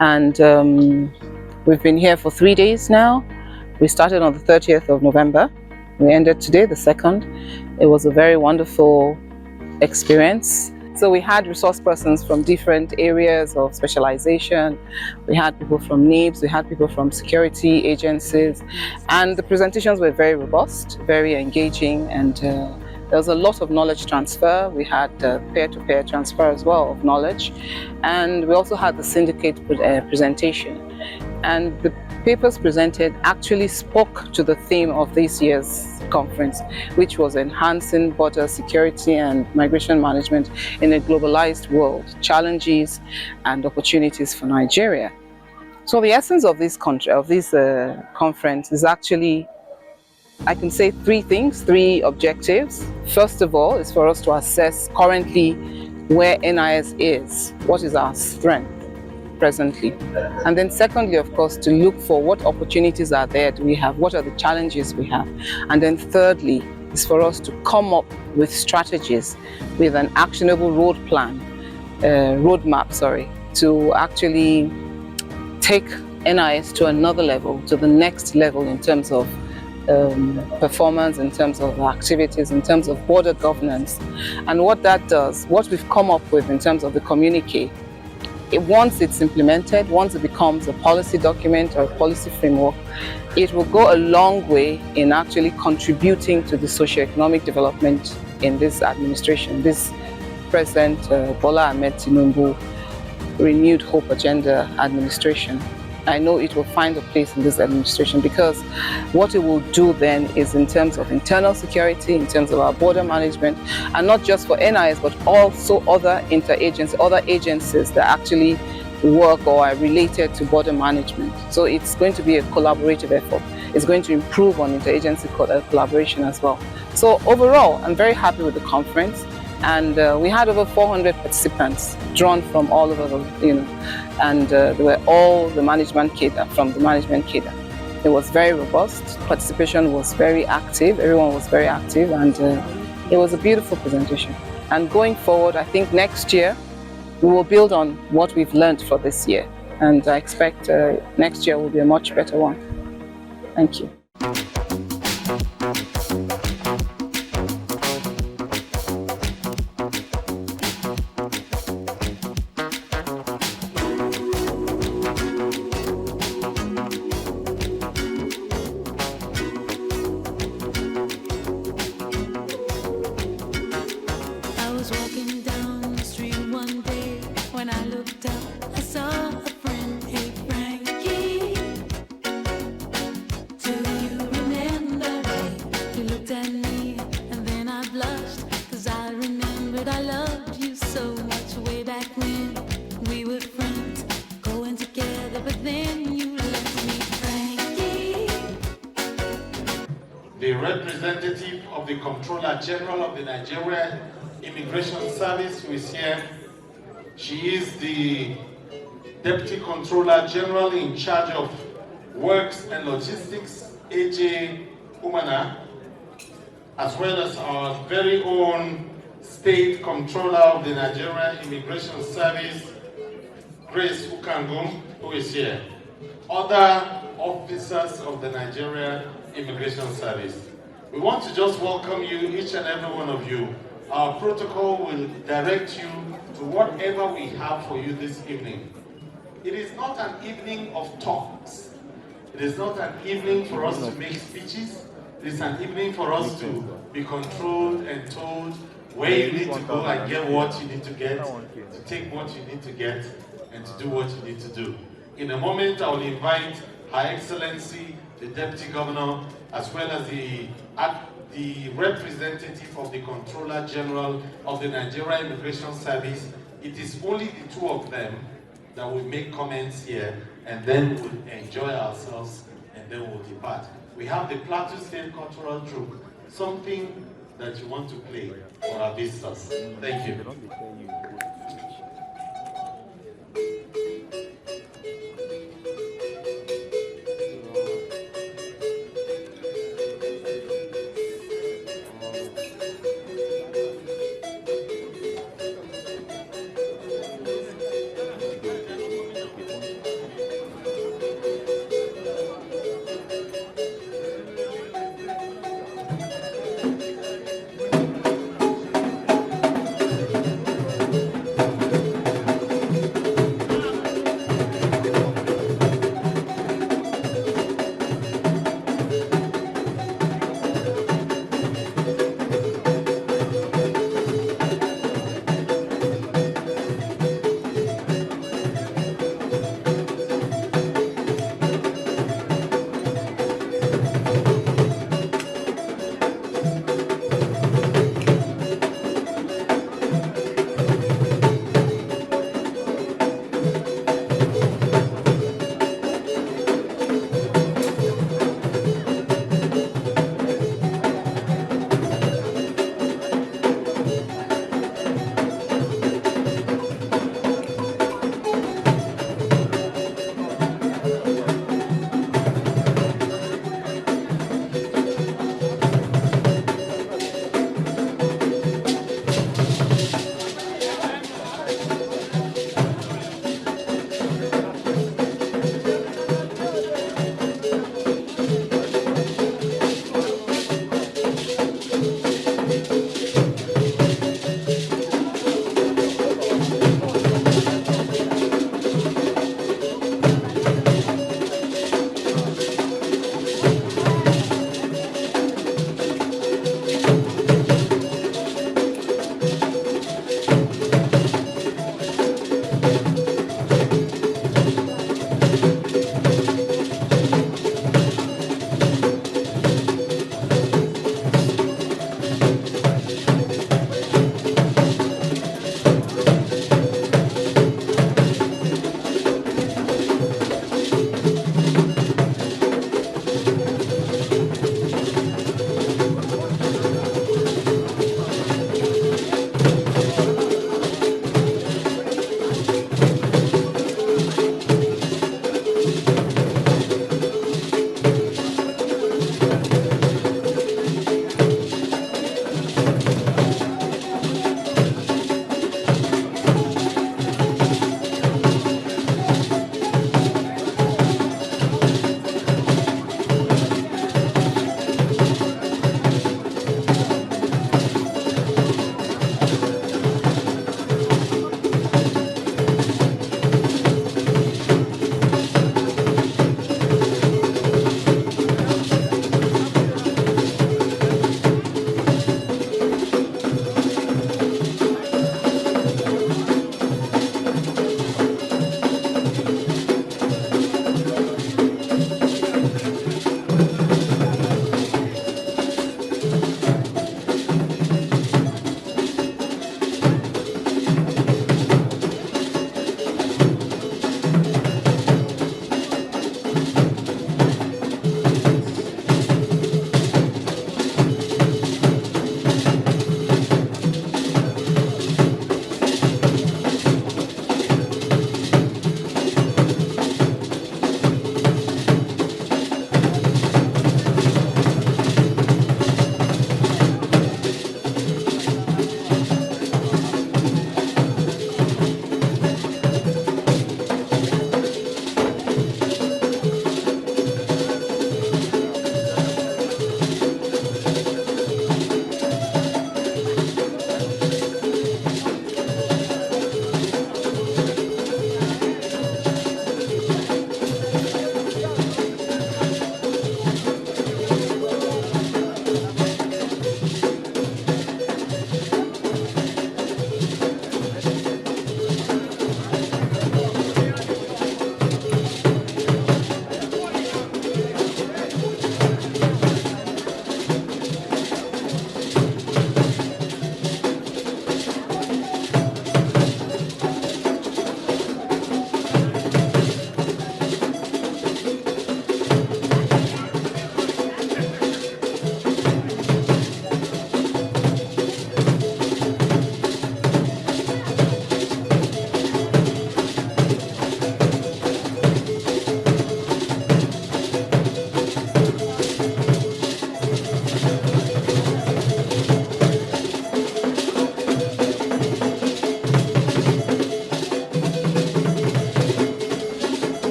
And we've been here for 3 days now. We started on the 30th of November. We ended today, the 2nd. It was a very wonderful experience. So we had resource persons from different areas of specialization. We had people from NIBS, we had people from security agencies, and the presentations were very robust, very engaging, and there was a lot of knowledge transfer. We had peer-to-peer transfer as well of knowledge, and we also had the syndicate presentation. And the papers presented actually spoke to the theme of this year's conference, which was enhancing border security and migration management in a globalized world, challenges and opportunities for Nigeria. So the essence of this conference is actually, I can say 3 things, 3 objectives. First of all, is for us to assess currently where NIS is, what is our strength presently. And then secondly, of course, to look for what opportunities are there do we have, what are the challenges we have. And then thirdly, is for us to come up with strategies, with an actionable roadmap, to actually take NIS to another level, to the next level in terms of performance, in terms of activities, in terms of border governance. And what that does, what we've come up with in terms of the communique, once it's implemented, once it becomes a policy document or a policy framework, it will go a long way in actually contributing to the socio-economic development in this administration, this President Bola Ahmed Tinubu Renewed Hope Agenda administration. I know it will find a place in this administration because what it will do then is in terms of internal security, in terms of our border management, and not just for NIS, but also other interagencies, other agencies that actually work or are related to border management. So it's going to be a collaborative effort. It's going to improve on interagency collaboration as well. So overall, I'm very happy with the conference. And we had over 400 participants drawn from all over, and they were all the management cadre, from the management cadre. It was very robust. Participation was very active. Everyone was very active, and it was a beautiful presentation. And going forward, I think next year we will build on what we've learned for this year, and I expect next year will be a much better one. Thank you. The representative of the Comptroller General of the Nigerian Immigration Service who is here. She is the Deputy Comptroller General in charge of Works and Logistics, AJ Umana. as well as our very own State Comptroller of the Nigerian Immigration Service, Grace Ukangum, who is here. Other officers of the Nigerian Immigration Service. We want to just welcome you, each and every one of you. Our protocol will direct you to whatever we have for you this evening. It is not an evening of talks. It is not an evening for us to make speeches. It is an evening for us to be controlled and told where you need to go and get what you need to get, to take what you need to get, and to do what you need to do. In a moment, I will invite Her Excellency, the Deputy Governor, as well as the representative of the Comptroller General of the Nigerian Immigration Service. It is only the two of them that will make comments here, and then we'll enjoy ourselves, and then we'll depart. We have the Plateau State Cultural Troupe, something that you want to play for our visitors. Thank you.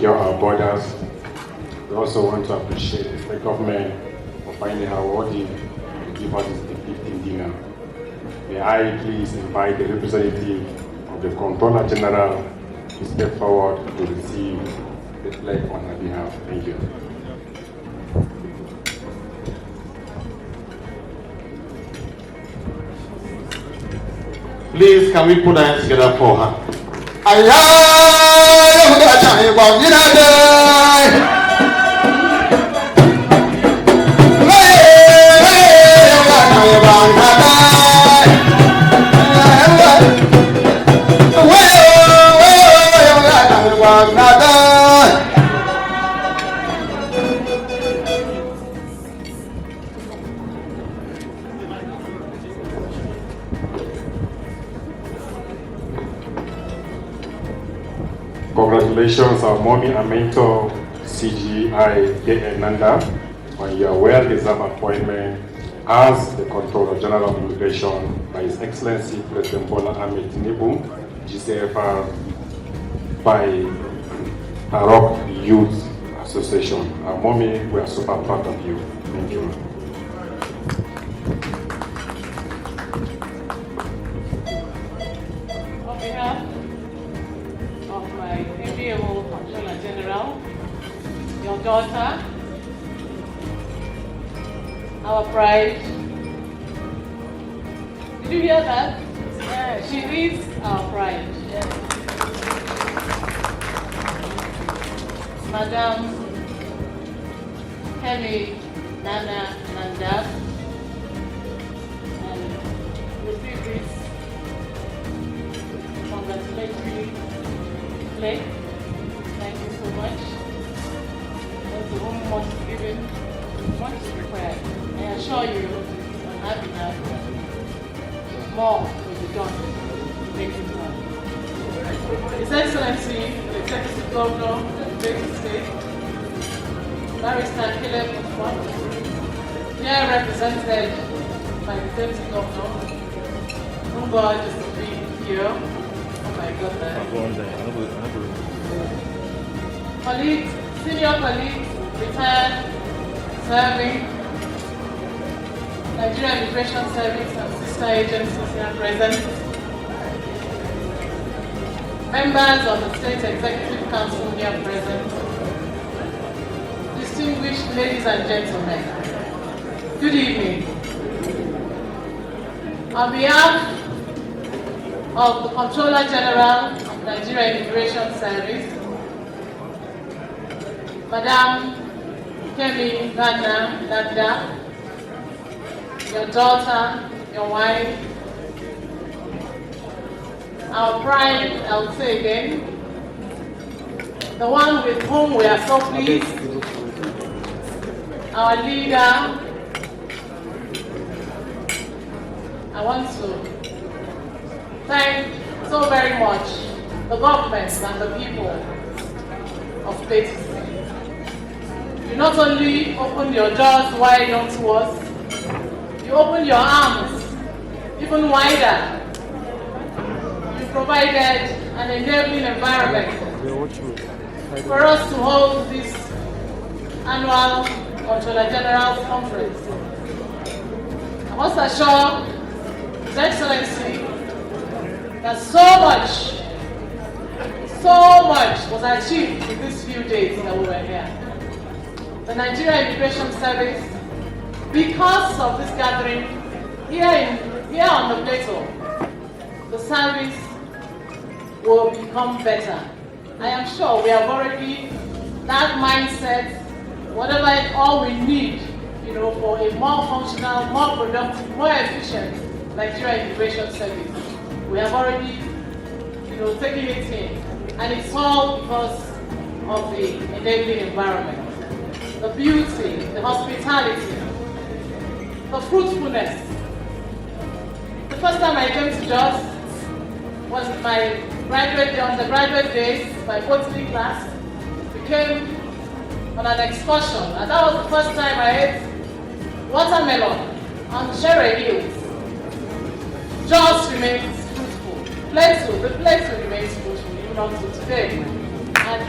secure our borders. We also want to appreciate the government for finding her worthy to give us this gifting dinner. May I please invite the representative of the Comptroller General to step forward to receive the flag on her behalf. Thank you. Please, can we put our hands together for her? Congratulations, our mommy and mentor, CGI Nanda. on your well-deserved appointment as the Comptroller General of Immigration by His Excellency President Bola Ahmed Tinubu, GCFR, by Rock Youth Association. Mommy, we are super proud of you. Thank you. On behalf of my amiable Comptroller General, your daughter, our pride. Did you hear that? Yeah, she is our pride. Yeah. Madam Kemi Nana Nandab, and receive this congratulatory plate. Thank you so much. That's the home much given, much required. I assure you, on our behalf, more will be done to make it happen. His Excellency, the Executive Governor of the Plateau State, Barrister Caleb Mutfwang, here represented by the Deputy Governor, whom God is to be here. Oh my God, colleagues, senior colleagues, retired, serving, Nigerian Immigration Service and sister agencies here present, members of the State Executive Council here present, distinguished ladies and gentlemen, good evening. On behalf of the Comptroller General of Nigerian Immigration Service, Madam Kemi Nana Nanda, your daughter, your wife, our pride, I'll say again, the one with whom we are so pleased, our leader. I want to thank so very much the government and the people of Plateau State. You not only opened your doors wide unto us, you opened your arms even wider. You provided an enabling environment for us to hold this annual Comptroller General's Conference. I must assure His Excellency that so much was achieved in these few days that we were here. The Nigerian Immigration Service, because of this gathering here on the plateau, the service will become better. I am sure we have already that mindset, whatever all we need, for a more functional, more productive, more efficient Nigerian Immigration Service. We have already, taken it in, and it's all because of the enabling environment, the beauty, the hospitality, the fruitfulness. The first time I came to Jos was my undergraduate days, my botany class. We came on an excursion, and that was the first time I ate watermelon on Shere Hills. Jos remains fruitful. The Plateau remains fruitful even up to today. And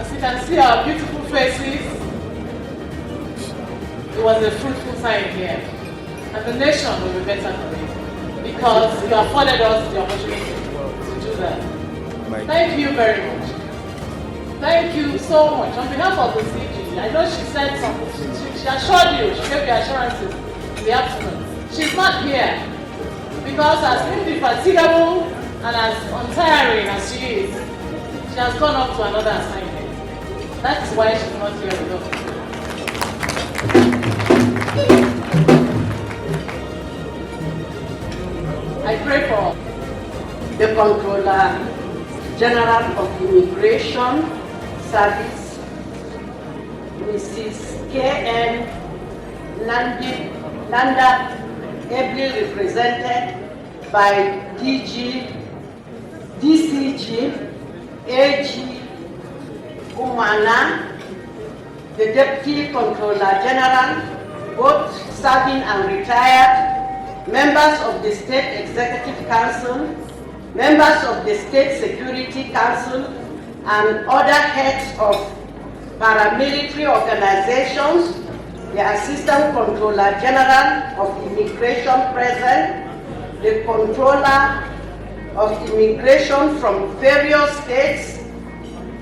as you can see our beautiful faces, it was a fruitful time here. And the nation will be better for it, because you afforded us the opportunity to do that. Thank you very much. Thank you so much. On behalf of the CG, I know she said something. She assured you, she gave you assurances in the afternoon. She's not here because as indefatigable and as untiring as she is, she has gone up to another assignment. That is why she's not here with us. I pray for the Comptroller General of Immigration Service, Mrs. K.M. Nanda, ably represented by DCG AG Umana, the Deputy Comptroller General, both serving and retired, members of the State Executive Council, members of the State Security Council, and other heads of paramilitary organizations, the Assistant Comptroller General of Immigration present, the Comptroller of Immigration from various states,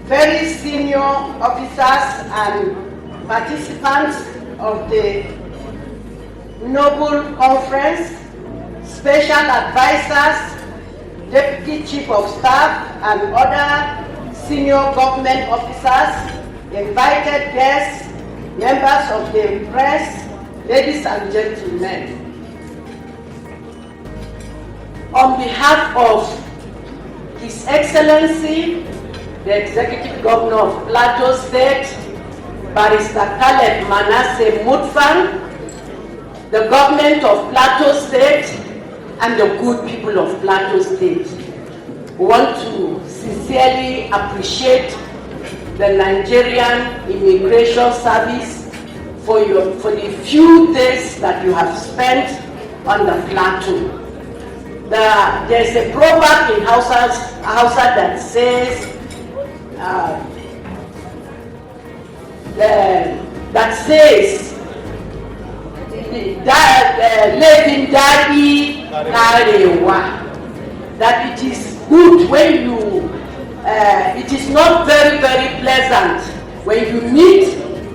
very senior officers and participants of the Noble Conference, special advisors, Deputy Chief of Staff and other senior government officers, invited guests, members of the press, ladies and gentlemen. On behalf of His Excellency, the Executive Governor of Plateau State, Barrister Caleb Manasseh Mutfang, the government of Plateau State, and the good people of Plateau State, we want to sincerely appreciate the Nigerian Immigration Service for the few days that you have spent on the plateau. There's a proverb in Hausa that says, living daddy karewa, that it is good when you, it is not very pleasant when you meet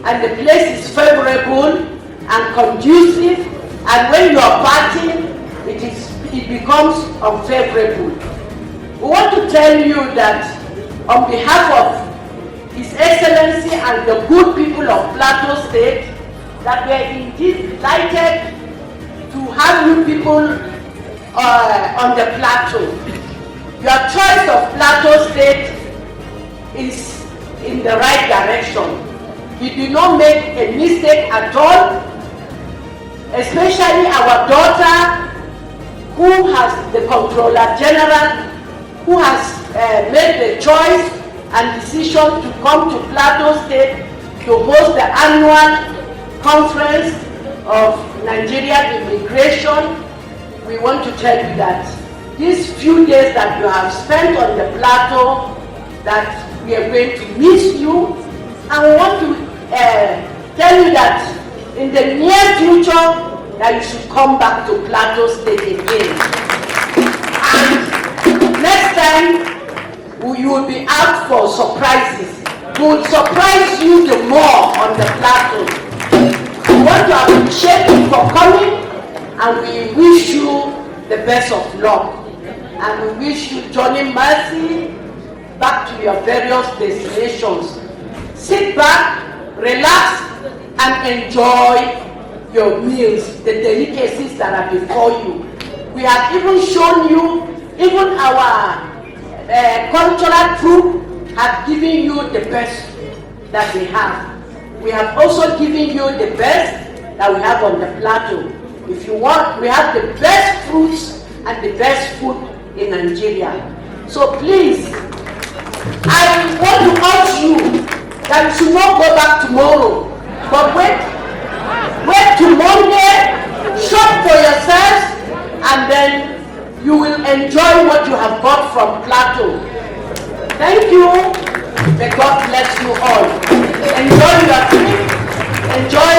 and the place is favorable and conducive, and when you are partying, it becomes unfavorable. We want to tell you that on behalf of His Excellency and the good people of Plateau State, that we are indeed delighted to have you people on the plateau. Your choice of Plateau State is in the right direction. You do not make a mistake at all, especially our daughter, who has the Comptroller General, who has made the choice and decision to come to Plateau State to host the annual conference of Nigerian immigration. We want to tell you that these few days that you have spent on the plateau, that we are going to miss you, and we want to tell you that in the near future that you should come back to Plateau State again. And next time you will be out for surprises. We will surprise you the more on the plateau. We want to appreciate you for coming, and we wish you the best of luck. And we wish you journey mercy back to your various destinations. Sit back, relax, and enjoy your meals, the delicacies that are before you. We have even shown you, even our cultural troupe have given you the best that we have. We have also given you the best that we have on the plateau. If you want, we have the best fruits and the best food in Nigeria. So please, I want to urge you that you should not go back tomorrow, but wait till Monday, shop for yourselves, and then you will enjoy what you have got from Plateau. Thank you. May God bless you all. Enjoy your trip. Enjoy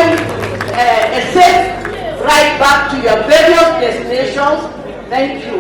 a safe ride back to your various destinations. Thank you.